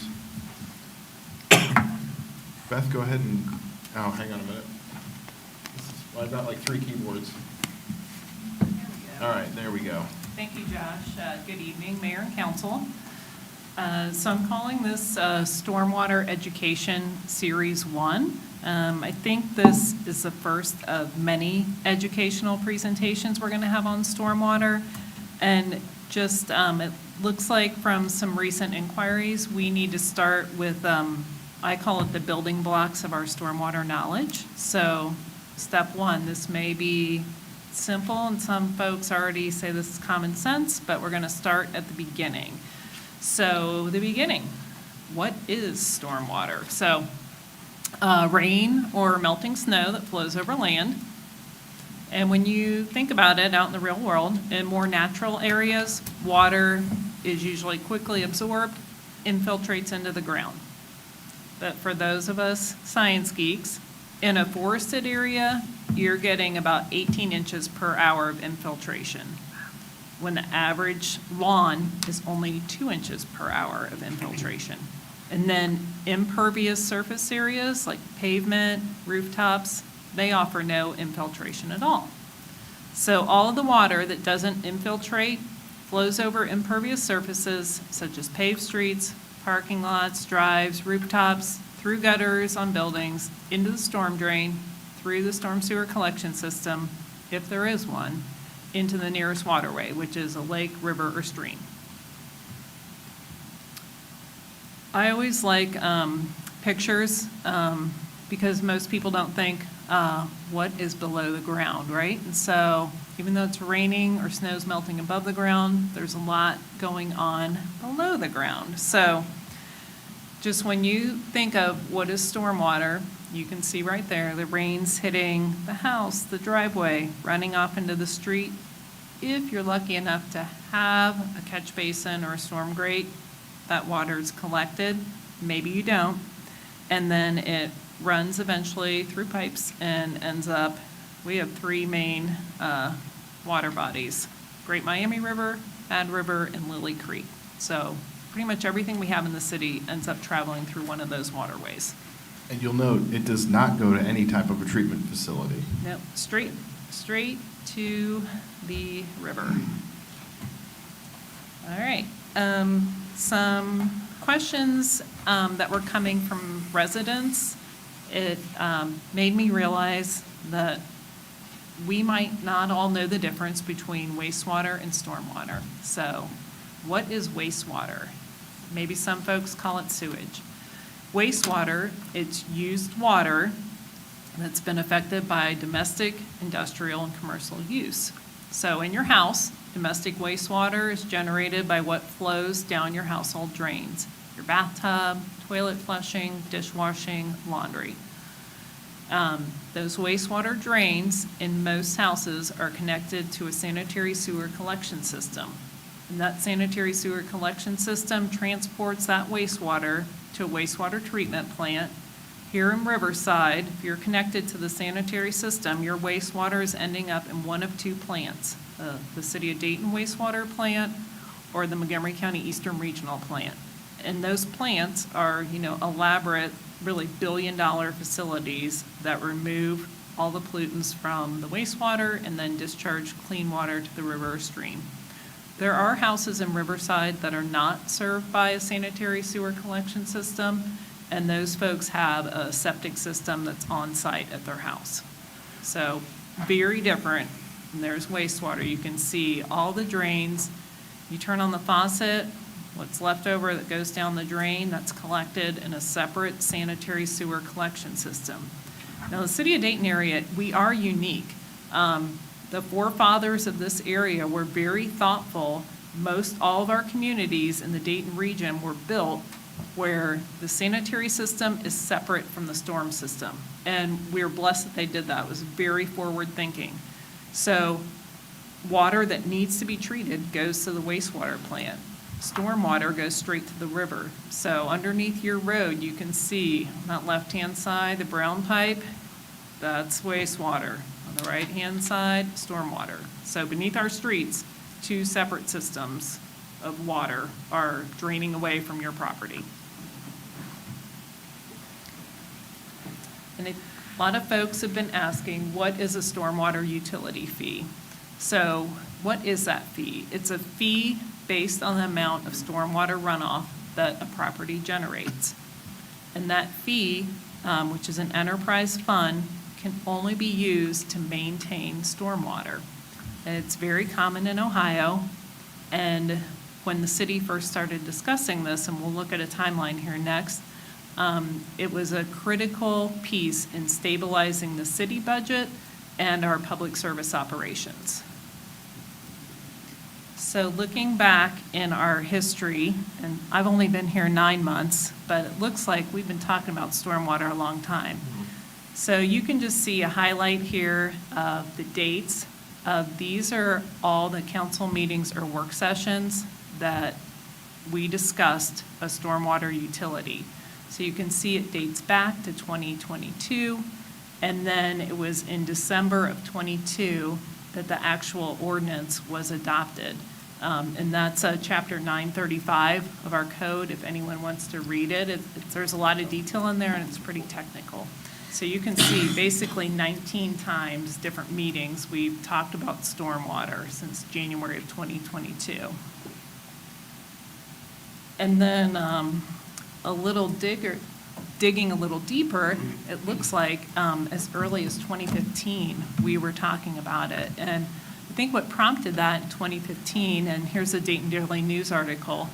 S1: Beth, go ahead and, hang on a minute. I've got like 3 keyboards. All right, there we go.
S13: Thank you, Josh. Good evening, Mayor and Council. So I'm calling this Stormwater Education Series 1. I think this is the first of many educational presentations we're going to have on stormwater. And just, it looks like from some recent inquiries, we need to start with, I call it the building blocks of our stormwater knowledge. So step 1, this may be simple, and some folks already say this is common sense, but we're going to start at the beginning. So the beginning, what is stormwater? So rain or melting snow that flows over land. And when you think about it out in the real world, in more natural areas, water is usually quickly absorbed, infiltrates into the ground. But for those of us science geeks, in a forested area, you're getting about 18 inches per hour of infiltration, when the average lawn is only 2 inches per hour of infiltration. And then impervious surface areas like pavement, rooftops, they offer no infiltration at all. So all of the water that doesn't infiltrate flows over impervious surfaces such as paved streets, parking lots, drives, rooftops, through gutters on buildings, into the storm drain, through the storm sewer collection system, if there is one, into the nearest waterway, which is a lake, river, or stream. I always like pictures because most people don't think what is below the ground, right? And so even though it's raining or snow's melting above the ground, there's a lot going on below the ground. So just when you think of what is stormwater, you can see right there, the rain's hitting the house, the driveway, running off into the street. If you're lucky enough to have a catch basin or a storm grate, that water is collected. Maybe you don't. And then it runs eventually through pipes and ends up, we have three main water bodies: Great Miami River, Bad River, and Lily Creek. So pretty much everything we have in the city ends up traveling through one of those waterways.
S1: And you'll note, it does not go to any type of a treatment facility.
S13: Nope, straight to the river. All right, some questions that were coming from residents. It made me realize that we might not all know the difference between wastewater and stormwater. So what is wastewater? Maybe some folks call it sewage. Wastewater, it's used water that's been affected by domestic, industrial, and commercial use. So in your house, domestic wastewater is generated by what flows down your household drains: your bathtub, toilet flushing, dishwashing, laundry. Those wastewater drains in most houses are connected to a sanitary sewer collection system. And that sanitary sewer collection system transports that wastewater to a wastewater treatment plant. Here in Riverside, if you're connected to the sanitary system, your wastewater is ending up in one of two plants: the City of Dayton wastewater plant or the Montgomery County Eastern Regional plant. And those plants are, elaborate, really billion-dollar facilities that remove all the pollutants from the wastewater and then discharge clean water to the river or stream. There are houses in Riverside that are not served by a sanitary sewer collection system, and those folks have a septic system that's on site at their house. So very different. And there's wastewater. You can see all the drains. You turn on the faucet, what's left over that goes down the drain, that's collected in a separate sanitary sewer collection system. Now, the City of Dayton area, we are unique. The forefathers of this area were very thoughtful. Most all of our communities in the Dayton region were built where the sanitary system is separate from the storm system. And we're blessed that they did that. It was very forward thinking. So water that needs to be treated goes to the wastewater plant. Stormwater goes straight to the river. So underneath your road, you can see on that left-hand side, the brown pipe, that's wastewater. On the right-hand side, stormwater. So beneath our streets, two separate systems of water are draining away from your property. And a lot of folks have been asking, what is a stormwater utility fee? So what is that fee? It's a fee based on the amount of stormwater runoff that a property generates. And that fee, which is an enterprise fund, can only be used to maintain stormwater. And it's very common in Ohio. And when the city first started discussing this, and we'll look at a timeline here next, it was a critical piece in stabilizing the city budget and our public service operations. So looking back in our history, and I've only been here 9 months, but it looks like we've been talking about stormwater a long time. So you can just see a highlight here of the dates. These are all the council meetings or work sessions that we discussed a stormwater utility. So you can see it dates back to 2022, and then it was in December of 22 that the actual ordinance was adopted. And that's Chapter 935 of our code, if anyone wants to read it. There's a lot of detail in there, and it's pretty technical. So you can see basically 19 times, different meetings, we've talked about stormwater since January of 2022. And then digging a little deeper, it looks like as early as 2015, we were talking about it. And I think what prompted that in 2015, and here's a Dayton Daily News article,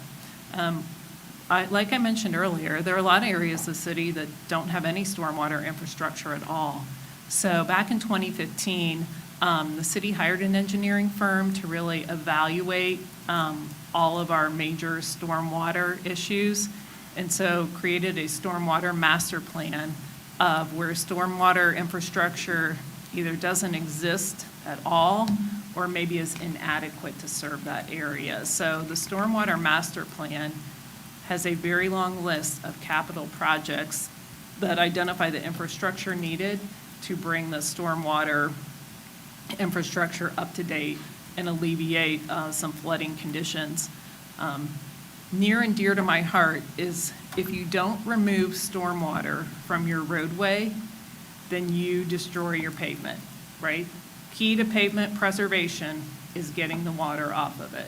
S13: like I mentioned earlier, there are a lot of areas of the city that don't have any stormwater infrastructure at all. So back in 2015, the city hired an engineering firm to really evaluate all of our major stormwater issues. and so created a stormwater master plan of where stormwater infrastructure either doesn't exist at all or maybe is inadequate to serve that area. So the stormwater master plan has a very long list of capital projects that identify the infrastructure needed to bring the stormwater infrastructure up to date and alleviate some flooding conditions. Near and dear to my heart is if you don't remove stormwater from your roadway, then you destroy your pavement, right? Key to pavement preservation is getting the water off of it.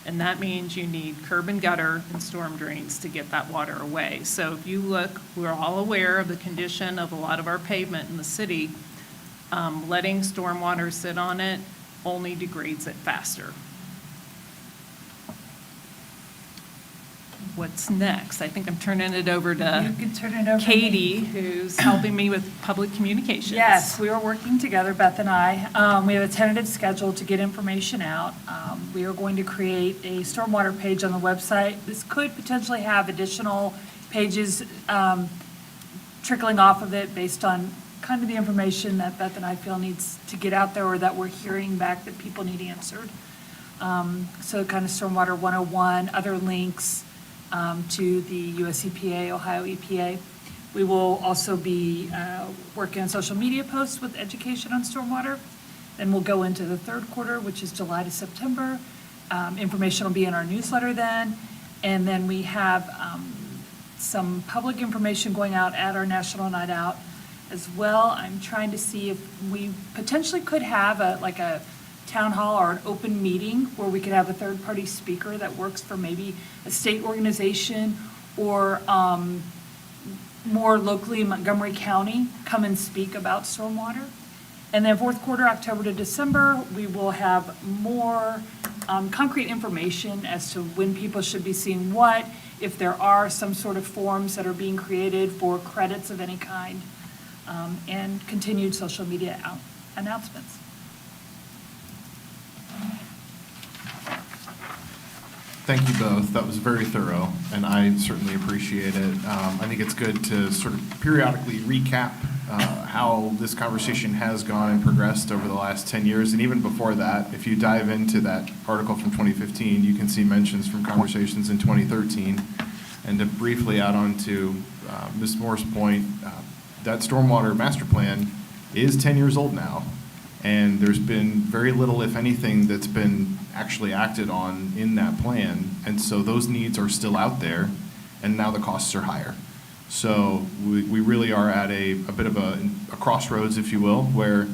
S13: And that means you need curb and gutter and storm drains to get that water away. So if you look, we're all aware of the condition of a lot of our pavement in the city. Letting stormwater sit on it only degrades it faster. What's next? I think I'm turning it over
S8: You
S13: to
S8: can turn it over to me.
S13: Katie, who's helping me with public communications.
S8: Yes, we are working together, Beth and I. We have a tentative schedule to get information out. We are going to create a stormwater page on the website. This could potentially have additional pages trickling off of it based on kind of the information that Beth and I feel needs to get out there or that we're hearing back that people need answered. So kind of Stormwater 101, other links to the US EPA, Ohio EPA. We will also be working on social media posts with education on stormwater. Then we'll go into the third quarter, which is July to September. Information will be in our newsletter then. And then we have some public information going out at our National Night Out as well. I'm trying to see if we potentially could have a town hall or an open meeting where we could have a third-party speaker that works for maybe a state organization or more locally in Montgomery County come and speak about stormwater. And then fourth quarter, October to December, we will have more concrete information as to when people should be seeing what, if there are some sort of forms that are being created for credits of any kind, and continued social media announcements.
S1: Thank you both. That was very thorough, and I certainly appreciate it. I think it's good to sort of periodically recap how this conversation has gone and progressed over the last 10 years, and even before that. If you dive into that article from 2015, you can see mentions from conversations in 2013. And to briefly add on to Ms. Moore's point, that stormwater master plan is 10 years old now, and there's been very little, if anything, that's been actually acted on in that plan. And so those needs are still out there, and now the costs are higher. So we really are at a bit of a crossroads, if you will, where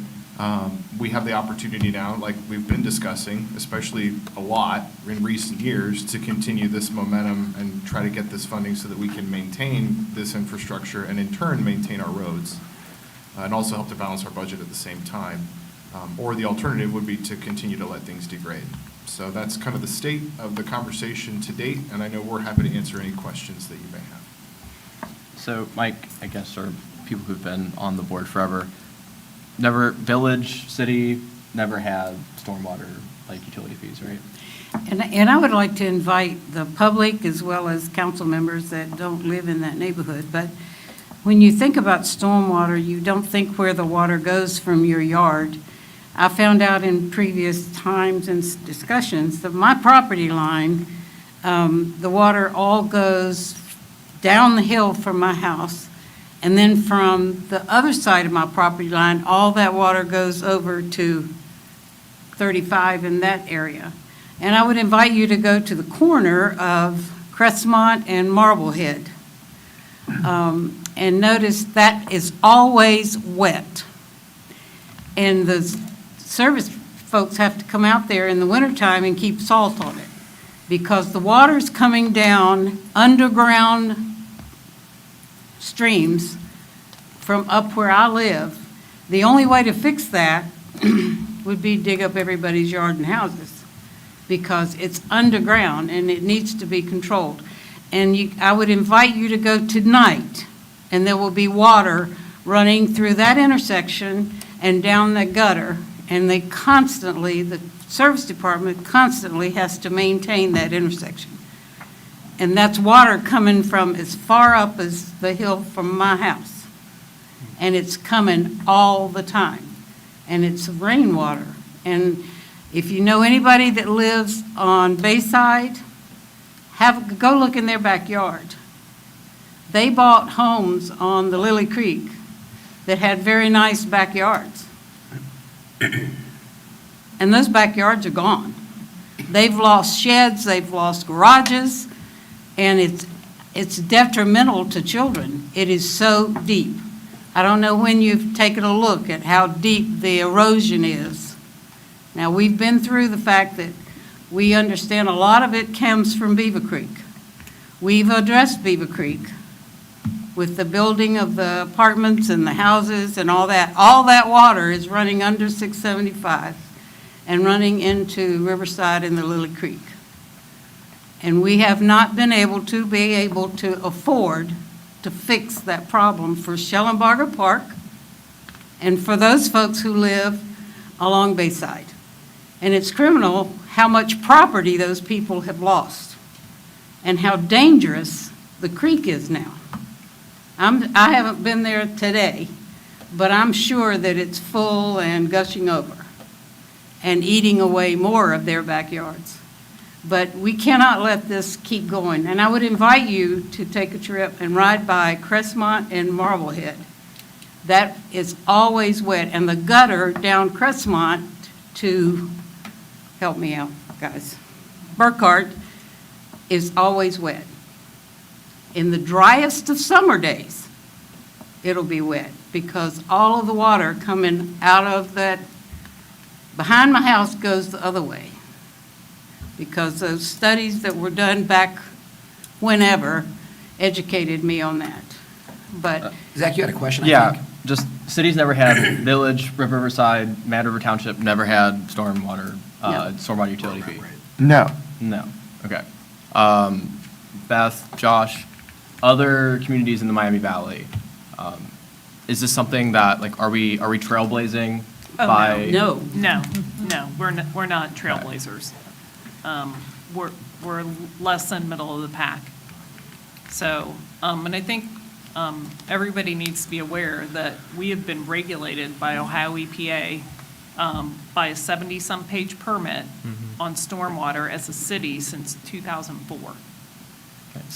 S1: we have the opportunity now, like we've been discussing, especially a lot in recent years, to continue this momentum and try to get this funding so that we can maintain this infrastructure and in turn maintain our roads, and also help to balance our budget at the same time. Or the alternative would be to continue to let things degrade. So that's kind of the state of the conversation to date, and I know we're happy to answer any questions that you may have.
S11: So Mike, I guess, or people who've been on the board forever, never, village, city, never had stormwater, like utility fees, right?
S4: And I would like to invite the public as well as council members that don't live in that neighborhood. But when you think about stormwater, you don't think where the water goes from your yard. I found out in previous times and discussions that my property line, the water all goes down the hill from my house. And then from the other side of my property line, all that water goes over to 35 in that area. And I would invite you to go to the corner of Crestmont and Marblehead. And notice that is always wet. And the service folks have to come out there in the wintertime and keep salt on it because the water's coming down underground streams from up where I live. The only way to fix that would be dig up everybody's yard and houses because it's underground and it needs to be controlled. And I would invite you to go tonight, and there will be water running through that intersection and down the gutter. And they constantly, the service department constantly has to maintain that intersection. And that's water coming from as far up as the hill from my house. And it's coming all the time. And it's rainwater. And if you know anybody that lives on Bayside, go look in their backyard. They bought homes on the Lily Creek that had very nice backyards. And those backyards are gone. They've lost sheds, they've lost garages, and it's detrimental to children. It is so deep. I don't know when you've taken a look at how deep the erosion is. Now, we've been through the fact that we understand a lot of it comes from Beaver Creek. We've addressed Beaver Creek with the building of the apartments and the houses and all that. All that water is running under 675 and running into Riverside and the Lily Creek. And we have not been able to afford to fix that problem for Schellenbarger Park and for those folks who live along Bayside. And it's criminal how much property those people have lost and how dangerous the creek is now. I haven't been there today, but I'm sure that it's full and gushing over and eating away more of their backyards. But we cannot let this keep going. And I would invite you to take a trip and ride by Crestmont and Marblehead. That is always wet. And the gutter down Crestmont to, help me out, guys, Burkhart is always wet. In the driest of summer days, it'll be wet because all of the water coming out of that, behind my house goes the other way. Because those studies that were done back whenever educated me on that. But
S2: Zach, you had a question, I
S11: Yeah,
S2: think?
S11: just cities never had, Village, Riverside, Mad River Township never had stormwater utility fee.
S7: No.
S11: No, okay. Beth, Josh, other communities in the Miami Valley, is this something that, like, are we trailblazing by?
S4: no,
S13: No, we're not trailblazers. We're less than middle of the pack. So, and I think everybody needs to be aware that we have been regulated by Ohio EPA by a 70-some page permit on stormwater as a city since 2004.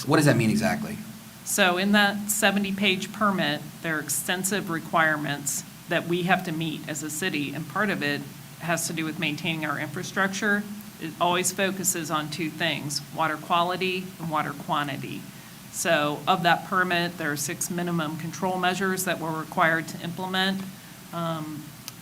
S2: What does that mean exactly?
S13: So in that 70-page permit, there are extensive requirements that we have to meet as a city, and part of it has to do with maintaining our infrastructure. It always focuses on two things, water quality and water quantity. So of that permit, there are 6 minimum control measures that we're required to implement.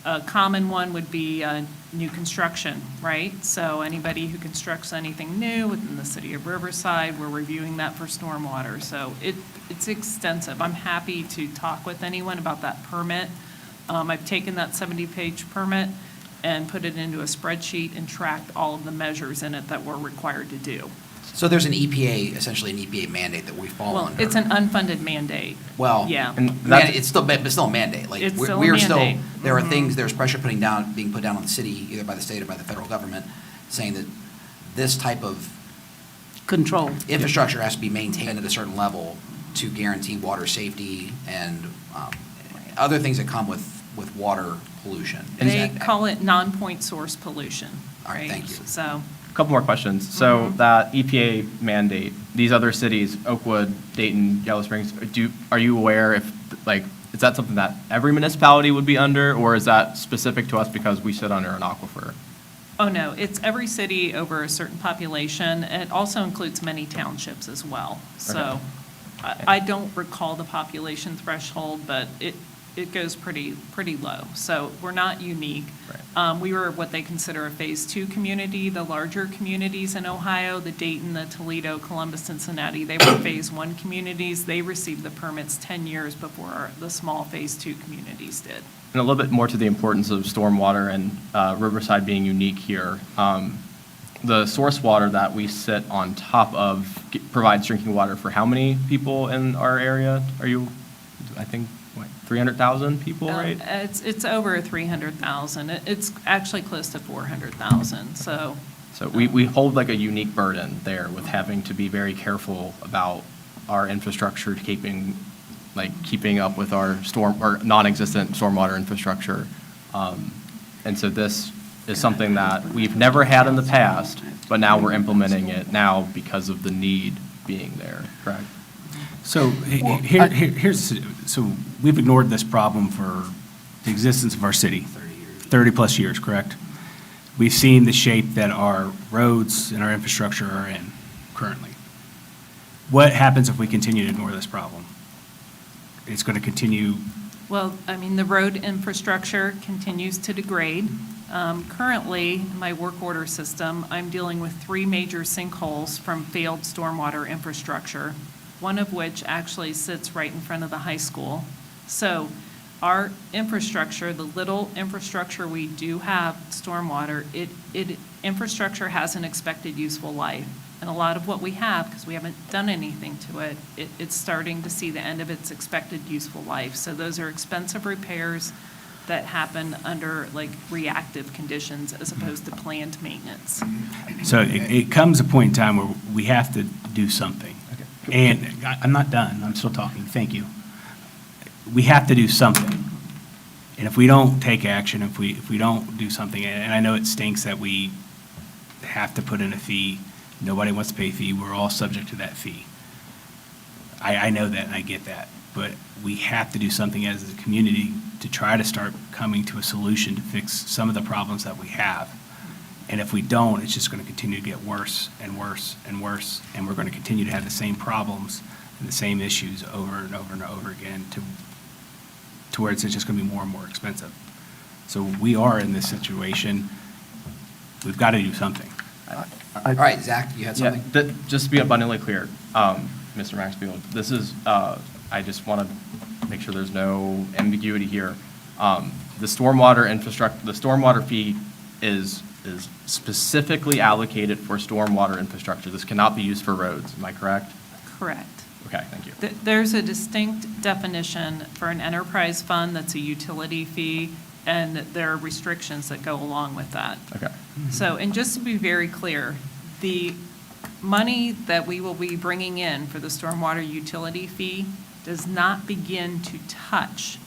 S13: A common one would be new construction, right? So anybody who constructs anything new within the city of Riverside, we're reviewing that for stormwater. So it's extensive. I'm happy to talk with anyone about that permit. I've taken that 70-page permit and put it into a spreadsheet and tracked all of the measures in it that we're required to do.
S2: So there's an EPA, essentially an EPA mandate that we fall
S13: Well,
S2: under.
S13: it's an unfunded mandate.
S2: Well,
S13: Yeah.
S11: And
S2: Man,
S11: that's,
S2: it's still a mandate. Like
S13: It's
S2: we're-
S13: still a
S2: we are still,
S13: mandate.
S2: there are things, there's pressure being put down on the city, either by the state or by the federal government, saying that this type of
S4: control.
S2: infrastructure has to be maintained at a certain level to guarantee water safety and other things that come with water pollution. Is
S13: They
S2: that-
S13: call it non-point source pollution.
S2: All right, thank you.
S13: So,
S11: a couple more questions. So that EPA mandate, these other cities, Oakwood, Dayton, Yellow Springs, are you aware if, like, is that something that every municipality would be under, or is that specific to us because we sit under an aquifer?
S13: oh no, it's every city over a certain population. It also includes many townships as well. So I don't recall the population threshold, but it goes pretty low. So we're not unique. We were what they consider a Phase 2 community. The larger communities in Ohio, the Dayton, the Toledo, Columbus, Cincinnati, they were Phase 1 communities. They received the permits 10 years before the small Phase 2 communities did.
S11: And a little bit more to the importance of stormwater and Riverside being unique here. The source water that we sit on top of provides drinking water for how many people in our area? I think, 300,000 people, right?
S13: It's over 300,000. It's actually close to 400,000. So
S11: So we hold like a unique burden there with having to be very careful about our infrastructure keeping up with our non-existent stormwater infrastructure. And so this is something that we've never had in the past, but now we're implementing it now because of the need being there, correct?
S5: So so we've ignored this problem for the existence of our city. 30-plus years, correct? We've seen the shape that our roads and our infrastructure are in currently. What happens if we continue to ignore this problem? It's going to continue.
S13: Well, I mean, the road infrastructure continues to degrade. Currently, in my work order system, I'm dealing with 3 major sinkholes from failed stormwater infrastructure, one of which actually sits right in front of the high school. So our infrastructure, the little infrastructure we do have, stormwater, infrastructure has an expected useful life. And a lot of what we have, because we haven't done anything to it, it's starting to see the end of its expected useful life. So those are expensive repairs that happen under like reactive conditions as opposed to planned maintenance.
S5: So it comes a point in time where we have to do something. And I'm not done, I'm still talking, thank you. We have to do something. And if we don't take action, if we don't do something, and I know it stinks that we have to put in a fee, nobody wants to pay a fee, we're all subject to that fee. I know that and I get that, but we have to do something as a community to try to start coming to a solution to fix some of the problems that we have. And if we don't, it's just going to continue to get worse and worse and worse, and we're going to continue to have the same problems and the same issues over and over and over again to where it's just going to be more and more expensive. So we are in this situation. We've got to do something.
S2: All right, Zach, you had something?
S11: Yeah, just to be abundantly clear, Mr. Maxfield, this is, I just want to make sure there's no ambiguity here. The stormwater infrastructure, the stormwater fee is specifically allocated for stormwater infrastructure. This cannot be used for roads, am I correct?
S13: Correct.
S11: Okay, thank you.
S13: There's a distinct definition for an enterprise fund that's a utility fee, and there are restrictions that go along with that.
S11: Okay.
S13: So, and just to be very clear, the money that we will be bringing in for the stormwater utility fee does not begin to touch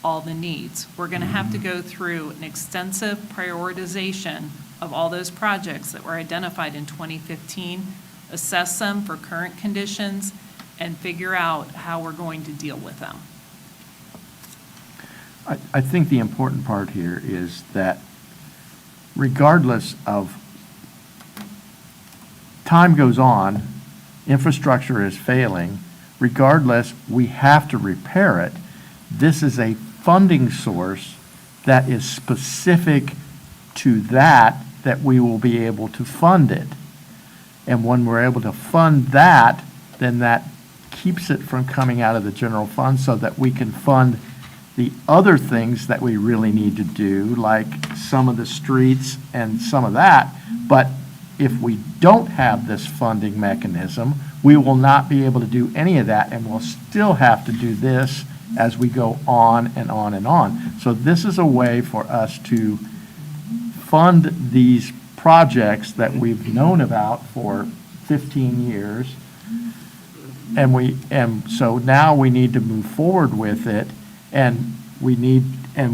S13: all the needs. We're going to have to go through an extensive prioritization of all those projects that were identified in 2015, assess them for current conditions, and figure out how we're going to deal with them.
S7: I think the important part here is that regardless of time goes on, infrastructure is failing, regardless, we have to repair it. This is a funding source that is specific to that we will be able to fund it. And when we're able to fund that, then that keeps it from coming out of the general fund so that we can fund the other things that we really need to do, like some of the streets and some of that. But if we don't have this funding mechanism, we will not be able to do any of that, and we'll still have to do this as we go on and on and on. So this is a way for us to fund these projects that we've known about for 15 years. And so now we need to move forward with it, and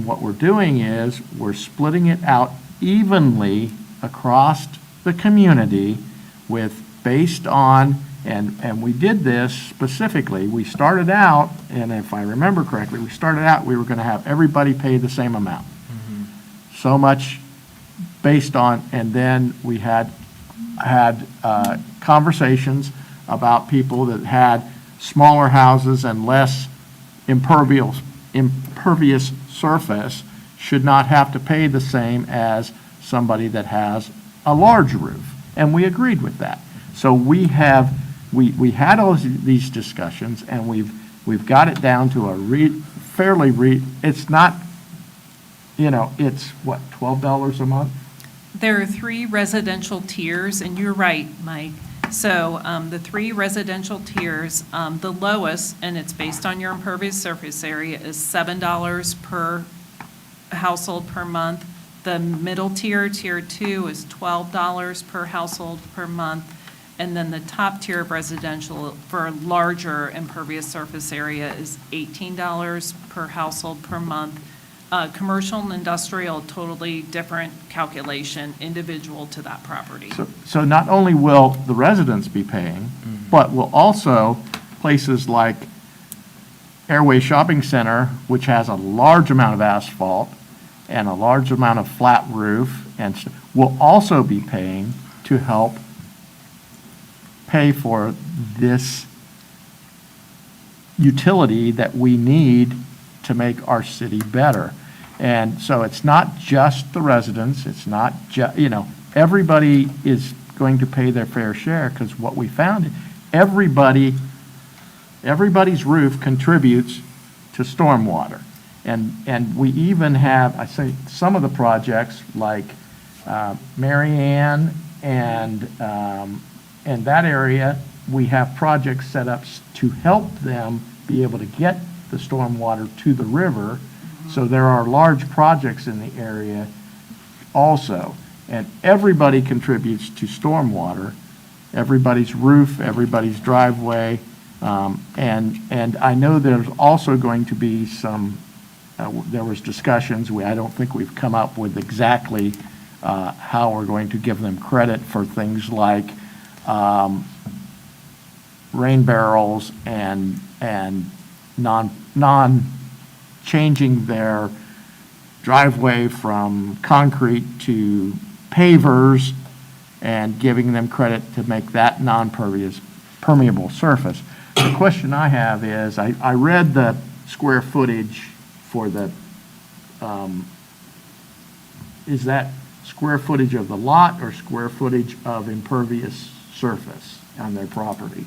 S7: what we're doing is we're splitting it out evenly across the community based on, and we did this specifically. We started out, and if I remember correctly, we were going to have everybody pay the same amount. So much based on, and then we had conversations about people that had smaller houses and less impervious surface should not have to pay the same as somebody that has a large roof. And we agreed with that. So we had all these discussions, and we've got it down to a it's not, it's what, $12 a month?
S13: There are 3 residential tiers, and you're right, Mike. So the 3 residential tiers, the lowest, and it's based on your impervious surface area, is $7 per household per month. The middle tier, Tier 2, is $12 per household per month. And then the top tier of residential for a larger impervious surface area is $18 per household per month. Commercial and industrial, totally different calculation, individual to that property.
S7: So not only will the residents be paying, but will also places like Airway Shopping Center, which has a large amount of asphalt and a large amount of flat roof, and will also be paying to help pay for this utility that we need to make our city better. And so it's not just the residents, it's not everybody is going to pay their fair share, because what we found, everybody's roof contributes to stormwater. And we even have, I say, some of the projects like Mary Ann and that area, we have projects set up to help them be able to get the stormwater to the river. So there are large projects in the area also. And everybody contributes to stormwater, everybody's roof, everybody's driveway. And I know there's also going to be some, there was discussions, I don't think we've come up with exactly how we're going to give them credit for things like rain barrels and non-changing their driveway from concrete to pavers and giving them credit to make that permeable surface. The question I have is, I read the square footage for the, is that square footage of the lot or square footage of impervious surface on their property?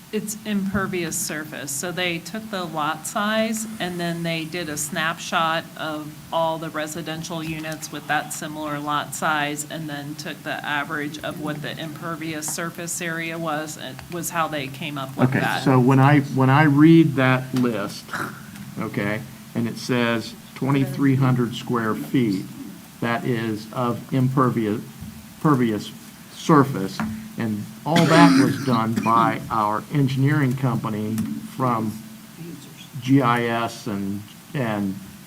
S13: It's impervious surface. So they took the lot size and then they did a snapshot of all the residential units with that similar lot size and then took the average of what the impervious surface area was, and was how they came up with that.
S7: Okay, so when I read that list, okay, and it says 2,300 square feet, that is of impervious surface, and all that was done by our engineering company from GIS and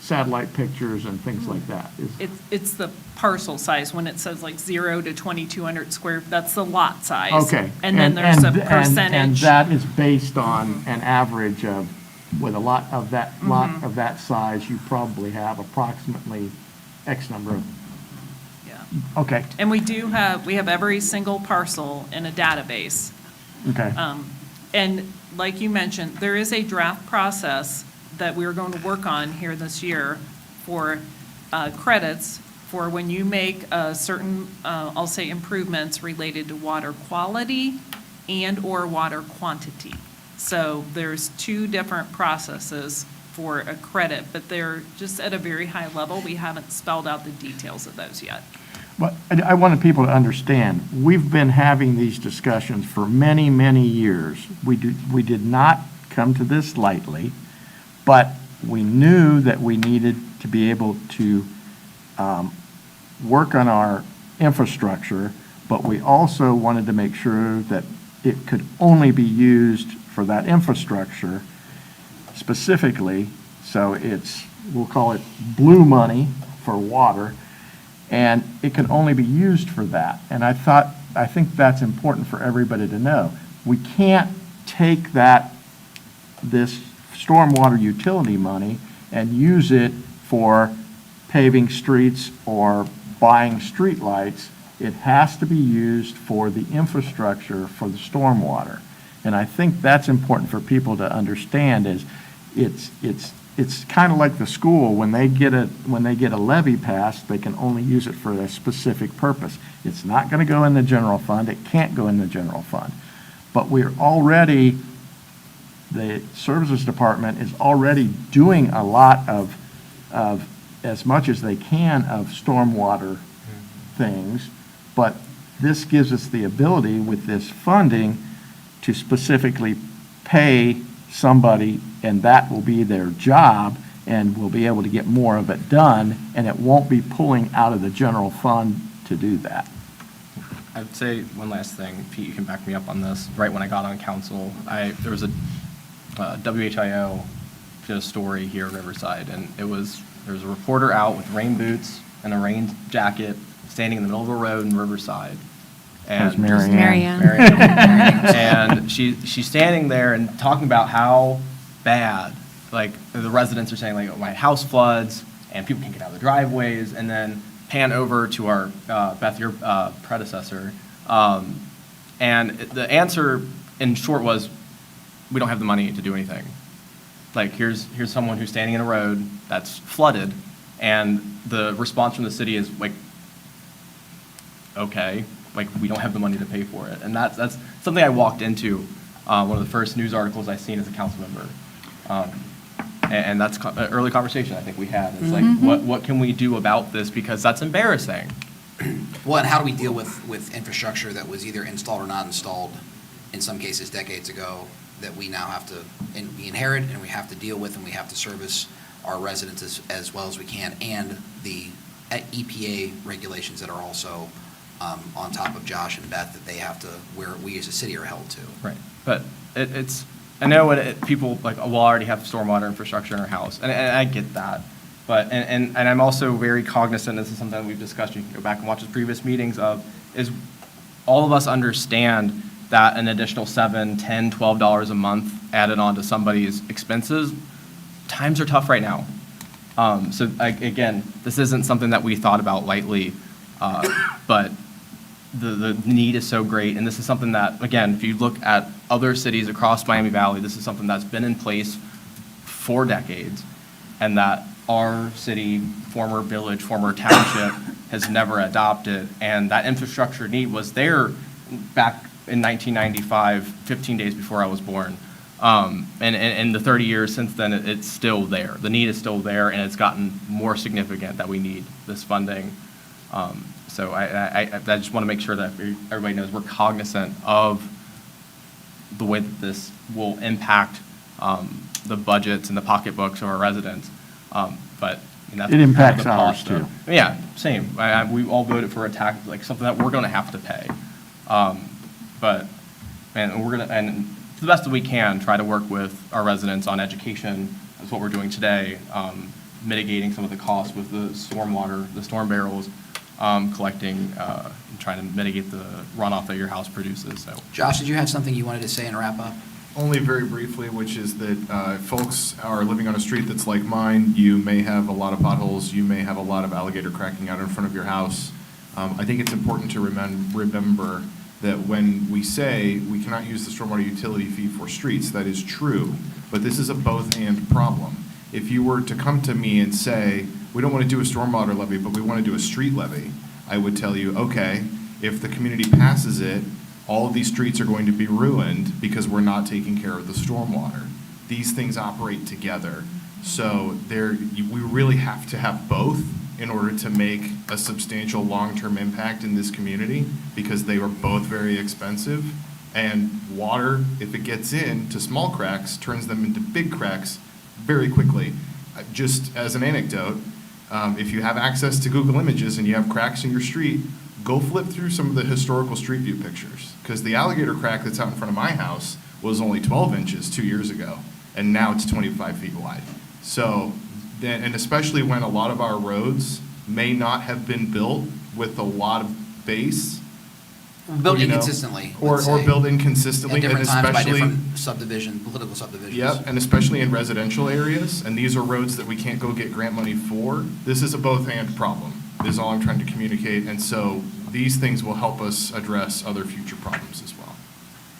S7: satellite pictures and things like that.
S13: It's the parcel size. When it says like 0 to 2,200 square, that's the lot size.
S7: Okay.
S13: And then there's a percentage.
S7: And that is based on an average of, with a lot of that size, you probably have approximately X number of.
S13: Yeah.
S7: Okay,
S13: And we have every single parcel in a database.
S7: okay.
S13: And like you mentioned, there is a draft process that we're going to work on here this year for credits for when you make certain, I'll say, improvements related to water quality and/or water quantity. So there's two different processes for a credit, but they're just at a very high level. We haven't spelled out the details of those yet.
S7: But I wanted people to understand, we've been having these discussions for many, many years. We did not come to this lightly, but we knew that we needed to be able to work on our infrastructure, but we also wanted to make sure that it could only be used for that infrastructure specifically. So we'll call it blue money for water, and it can only be used for that. And I think that's important for everybody to know. We can't take this stormwater utility money and use it for paving streets or buying streetlights. It has to be used for the infrastructure for the stormwater. And I think that's important for people to understand is it's kind of like the school, when they get a levy passed, they can only use it for a specific purpose. It's not going to go in the general fund. It can't go in the general fund. But the services department is already doing a lot of as much as they can of stormwater things, but this gives us the ability with this funding to specifically pay somebody, and that will be their job, and we'll be able to get more of it done, and it won't be pulling out of the general fund to do that.
S11: I'd say one last thing, Pete, you can back me up on this. Right when I got on council, there was a WHIO did a story here at Riverside, and there was a reporter out with rain boots and a rain jacket, standing in the middle of a road in Riverside.
S7: That's
S11: And
S7: Mary Ann.
S10: Mary Ann.
S11: Mary Ann. And she's standing there and talking about how bad, like, the residents are saying, like, my house floods, and people can't get out of the driveways, and then pan over to our, Beth, your predecessor, and the answer, in short, was, we don't have the money to do anything. Like, here's someone who's standing in a road that's flooded, and the response from the city is like, okay, like, we don't have the money to pay for it. And that's something I walked into, one of the first news articles I seen as a council member. And that's an early conversation I think we had. It's like, what can we do about this? Because that's embarrassing.
S2: Well, and how do we deal with infrastructure that was either installed or not installed, in some cases decades ago, that we now have to, and we inherit, and we have to deal with, and we have to service our residents as well as we can, and the EPA regulations that are also on top of Josh and Beth that they have to, where we as a city are held to.
S11: Right. But it's, I know people like, we'll already have stormwater infrastructure in our house, and I get that. But, and I'm also very cognizant, this is something that we've discussed, you can go back and watch the previous meetings of, is all of us understand that an additional $7, $10, $12 a month added on to somebody's expenses, times are tough right now. So again, this isn't something that we thought about lightly, but the need is so great. And this is something that, again, if you look at other cities across Miami Valley, this is something that's been in place for decades, and that our city, former village, former township has never adopted. And that infrastructure need was there back in 1995, 15 days before I was born. And in the 30 years since then, it's still there. The need is still there, and it's gotten more significant that we need this funding. So I just want to make sure that everybody knows we're cognizant of the way that this will impact the budgets and the pocketbooks of our residents. But that's
S7: It impacts
S11: kind of the
S7: ours,
S11: cost of-
S7: too.
S11: Yeah, same. We all voted for a tax, like something that we're going to have to pay. But, and we're going to, and to the best that we can, try to work with our residents on education. That's what we're doing today, mitigating some of the costs with the stormwater, the storm barrels, collecting, and trying to mitigate the runoff that your house produces, so.
S2: Josh, did you have something you wanted to say and wrap up?
S1: Only very briefly, which is that if folks are living on a street that's like mine, you may have a lot of potholes, you may have a lot of alligator cracking out in front of your house. I think it's important to remember that when we say we cannot use the stormwater utility fee for streets, that is true, but this is a both-and problem. If you were to come to me and say, we don't want to do a stormwater levy, but we want to do a street levy, I would tell you, okay, if the community passes it, all of these streets are going to be ruined because we're not taking care of the stormwater. These things operate together. So we really have to have both in order to make a substantial long-term impact in this community, because they are both very expensive. And water, if it gets into small cracks, turns them into big cracks very quickly. Just as an anecdote, if you have access to Google Images and you have cracks in your street, go flip through some of the historical street view pictures, because the alligator crack that's out in front of my house was only 12 inches 2 years ago, and now it's 25 feet wide. So, and especially when a lot of our roads may not have been built with a lot of base.
S2: Built
S1: you know,
S2: inconsistently.
S1: Or
S2: let's say.
S1: built inconsistently.
S2: At different
S1: and
S2: times by
S1: especially-
S2: different political subdivisions.
S1: Yep, and especially in residential areas, and these are roads that we can't go get grant money for. This is a both-and problem, is all I'm trying to communicate, and so these things will help us address other future problems as well.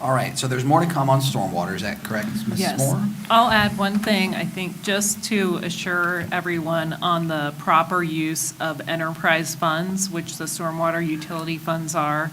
S2: All right, so there's more to come on stormwater, is that correct, Mrs.
S13: Yes.
S2: Moore?
S13: I'll add one thing, I think, just to assure everyone on the proper use of enterprise funds, which the stormwater utility funds are.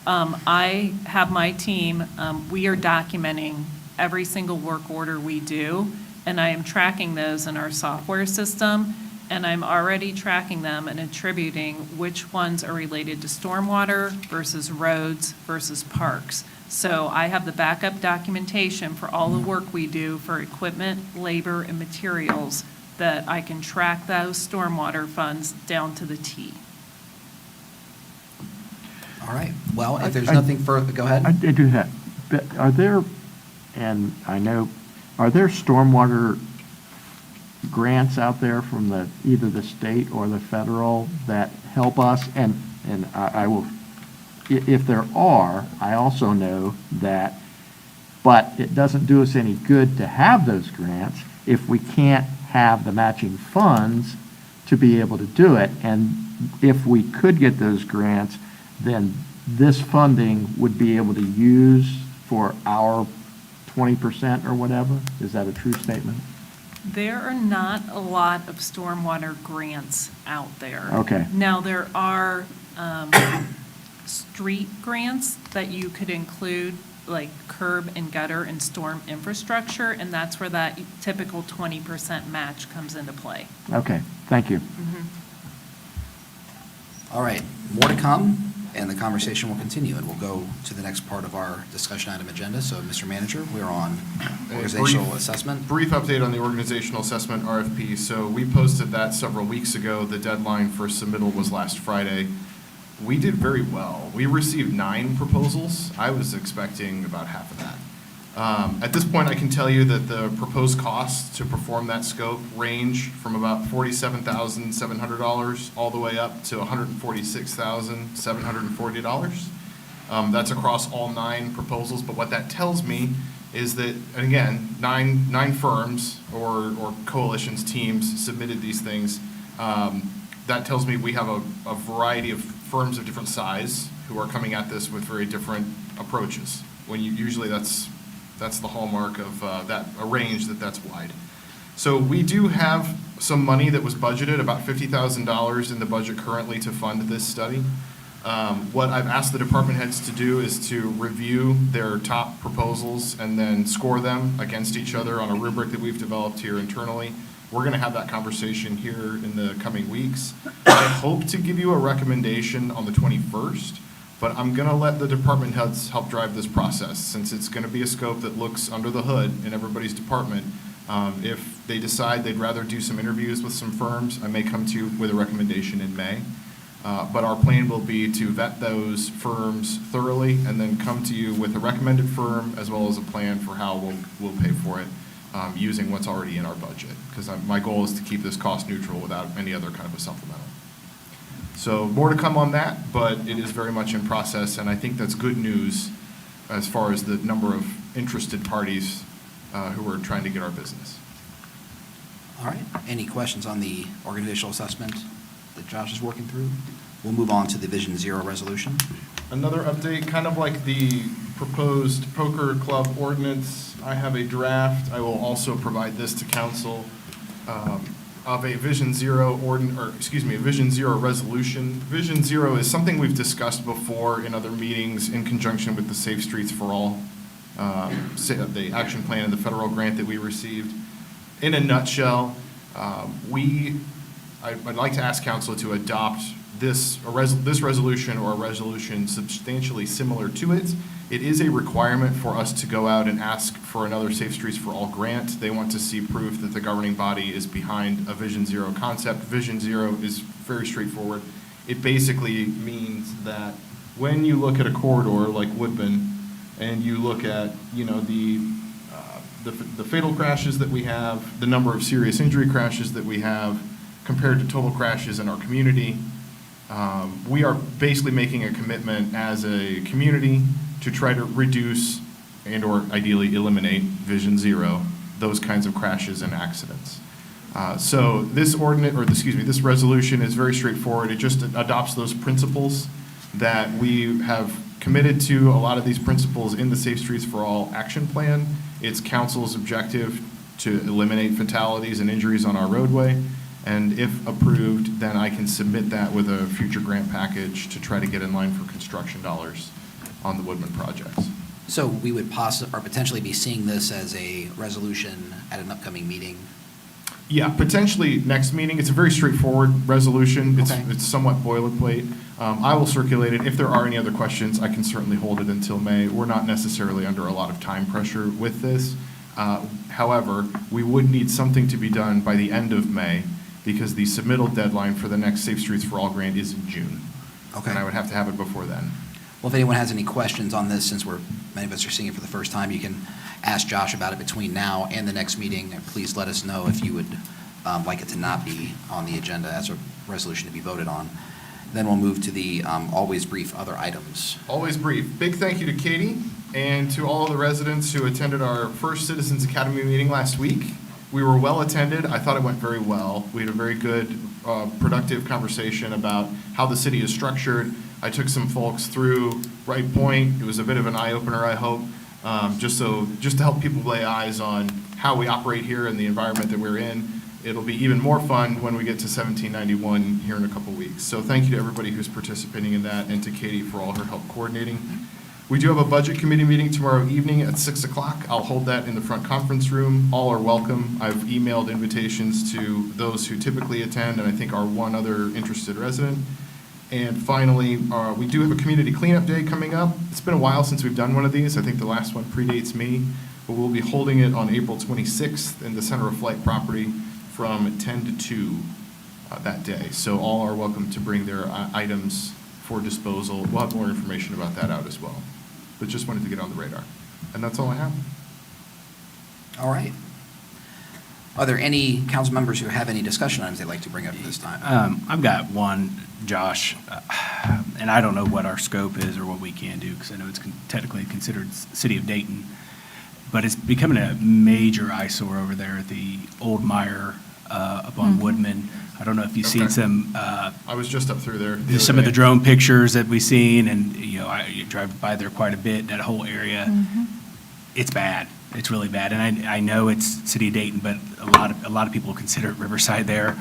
S13: I have my team, we are documenting every single work order we do, and I am tracking those in our software system, and I'm already tracking them and attributing which ones are related to stormwater versus roads versus parks. So I have the backup documentation for all the work we do for equipment, labor, and materials that I can track those stormwater funds down to the T.
S2: All right. Well, if there's
S7: I-
S2: nothing further, go ahead.
S7: I do have, but are there, and I know, are there stormwater grants out there from either the state or the federal that help us? And I will, if there are, I also know that, but it doesn't do us any good to have those grants if we can't have the matching funds to be able to do it. And if we could get those grants, then this funding would be able to use for our 20% or whatever? Is that a true statement?
S13: There are not a lot of stormwater grants out there.
S7: Okay.
S13: Now, there are street grants that you could include, like curb and gutter and storm infrastructure, and that's where that typical 20% match comes into play.
S7: Okay, thank you.
S2: All right, more to come, and the conversation will continue, and we'll go to the next part of our discussion item agenda. So, Mr. Manager, we're on organizational assessment.
S1: Brief update on the organizational assessment RFP. So we posted that several weeks ago. The deadline for submittal was last Friday. We did very well. We received 9 proposals. I was expecting about half of that. At this point, I can tell you that the proposed costs to perform that scope range from about $47,700 all the way up to $146,740. That's across all 9 proposals, but what that tells me is that, and again, nine firms or coalitions, teams submitted these things. That tells me we have a variety of firms of different size who are coming at this with very different approaches. When usually that's the hallmark of a range that's wide. So we do have some money that was budgeted, about $50,000 in the budget currently to fund this study. What I've asked the department heads to do is to review their top proposals and then score them against each other on a rubric that we've developed here internally. We're going to have that conversation here in the coming weeks. I hope to give you a recommendation on the 21st, but I'm going to let the department heads help drive this process, since it's going to be a scope that looks under the hood in everybody's department. If they decide they'd rather do some interviews with some firms, I may come to you with a recommendation in May. But our plan will be to vet those firms thoroughly and then come to you with a recommended firm as well as a plan for how we'll pay for it using what's already in our budget. Because my goal is to keep this cost neutral without any other kind of a supplemental. So more to come on that, but it is very much in process, and I think that's good news as far as the number of interested parties who are trying to get our business.
S2: All right, any questions on the organizational assessment that Josh is working through? We'll move on to the Vision Zero resolution.
S1: Another update, kind of like the proposed poker club ordinance, I have a draft. I will also provide this to council of a Vision Zero a Vision Zero resolution. Vision Zero is something we've discussed before in other meetings in conjunction with the Safe Streets for All, the action plan and the federal grant that we received. In a nutshell, I'd like to ask council to adopt this resolution or a resolution substantially similar to it. It is a requirement for us to go out and ask for another Safe Streets for All grant. They want to see proof that the governing body is behind a Vision Zero concept. Vision Zero is very straightforward. It basically means that when you look at a corridor like Woodman and you look at, the fatal crashes that we have, the number of serious injury crashes that we have compared to total crashes in our community, we are basically making a commitment as a community to try to reduce and or ideally eliminate Vision Zero, those kinds of crashes and accidents. So this this resolution is very straightforward. It just adopts those principles that we have committed to, a lot of these principles in the Safe Streets for All action plan. It's council's objective to eliminate fatalities and injuries on our roadway. And if approved, then I can submit that with a future grant package to try to get in line for construction dollars on the Woodman projects.
S2: So we would potentially be seeing this as a resolution at an upcoming meeting?
S1: Yeah, potentially next meeting. It's a very straightforward resolution.
S2: Okay.
S1: It's somewhat boilerplate. I will circulate it. If there are any other questions, I can certainly hold it until May. We're not necessarily under a lot of time pressure with this. However, we would need something to be done by the end of May because the submittal deadline for the next Safe Streets for All grant is in June.
S2: Okay.
S1: And I would have to have it before then.
S2: Well, if anyone has any questions on this, since many of us are seeing it for the first time, you can ask Josh about it between now and the next meeting. And please let us know if you would like it to not be on the agenda as a resolution to be voted on. Then we'll move to the always brief other items.
S1: Always brief. Big thank you to Katie and to all of the residents who attended our first Citizens Academy meeting last week. We were well attended. I thought it went very well. We had a very good, productive conversation about how the city is structured. I took some folks through Wright Point. It was a bit of an eye-opener, I hope, just to help people lay eyes on how we operate here and the environment that we're in. It'll be even more fun when we get to 1791 here in a couple weeks. So thank you to everybody who's participating in that and to Katie for all her help coordinating. We do have a budget committee meeting tomorrow evening at 6 o'clock. I'll hold that in the front conference room. All are welcome. I've emailed invitations to those who typically attend, and I think our one other interested resident. And finally, we do have a community cleanup day coming up. It's been a while since we've done one of these. I think the last one predates me, but we'll be holding it on April 26th in the Center of Flight property from 10 to 2 that day. So all are welcome to bring their items for disposal. We'll have more information about that out as well. But just wanted to get on the radar. And that's all I have.
S2: All right. Are there any council members who have any discussion items they'd like to bring up at this time?
S5: I've got one, Josh, and I don't know what our scope is or what we can do, because I know it's technically considered City of Dayton, but it's becoming a major eyesore over there at the old Meyer up on Woodman. I don't know if you've seen
S1: Okay.
S5: some,
S1: I was just up through there. the other
S5: some of the
S1: day.
S5: drone pictures that we've seen, and, I drive by there quite a bit, that whole area. It's bad. It's really bad. And I know it's City of Dayton, but a lot of people consider it Riverside there.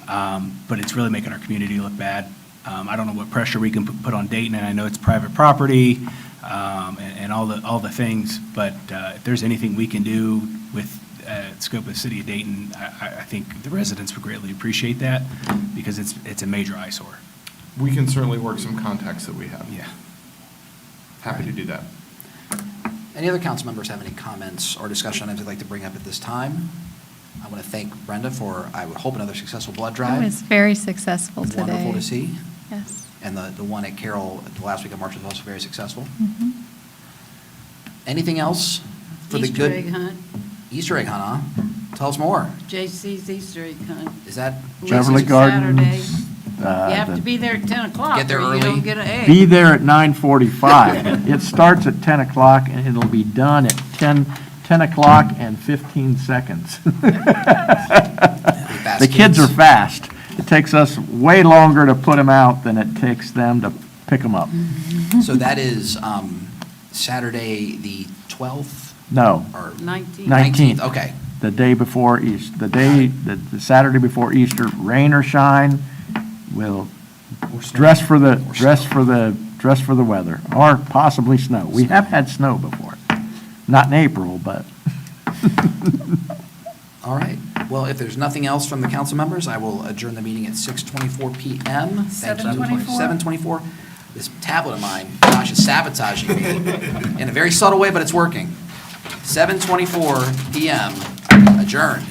S5: But it's really making our community look bad. I don't know what pressure we can put on Dayton, and I know it's private property, and all the things, but if there's anything we can do with scope of the City of Dayton, I think the residents would greatly appreciate that, because it's a major eyesore.
S1: We can certainly work some contacts that we have.
S5: Yeah.
S1: Happy to do that.
S2: Any other council members have any comments or discussion items they'd like to bring up at this time? I want to thank Brenda for, I would hope, another successful blood drive.
S10: It was very successful today.
S2: Wonderful to see.
S10: Yes.
S2: And the one at Carroll the last week of March was also very successful.
S10: Mhm.
S2: Anything else for the
S4: Easter
S2: good?
S4: egg hunt,
S2: Easter egg hunt, huh? Tell us more.
S4: JC's Easter egg hunt.
S2: Is that?
S7: Beverly
S4: Saturday.
S7: Gardens.
S4: You have to be there at 10 o'clock.
S2: Get there
S4: or you
S2: early.
S4: don't get an egg.
S7: Be there at 9:45. It starts at 10 o'clock, and it'll be done at 10 o'clock and 15 seconds.
S2: Fast
S7: The kids are fast. It takes us way longer to put them out than it takes them to pick them up.
S2: So that is Saturday, the 12th?
S7: No,
S2: Or
S4: 19.
S7: 19th.
S2: Okay.
S7: the day before Easter, the Saturday before Easter, rain or shine, we'll dress for the weather, or possibly snow. We have had snow before, not in April, but.
S2: All right. Well, if there's nothing else from the council members, I will adjourn the meeting at 6:24 PM. Thank you.
S8: 7:24?
S2: 7:24. This tablet of mine, Josh, is sabotaging me in a very subtle way, but it's working. 7:24 PM, adjourned.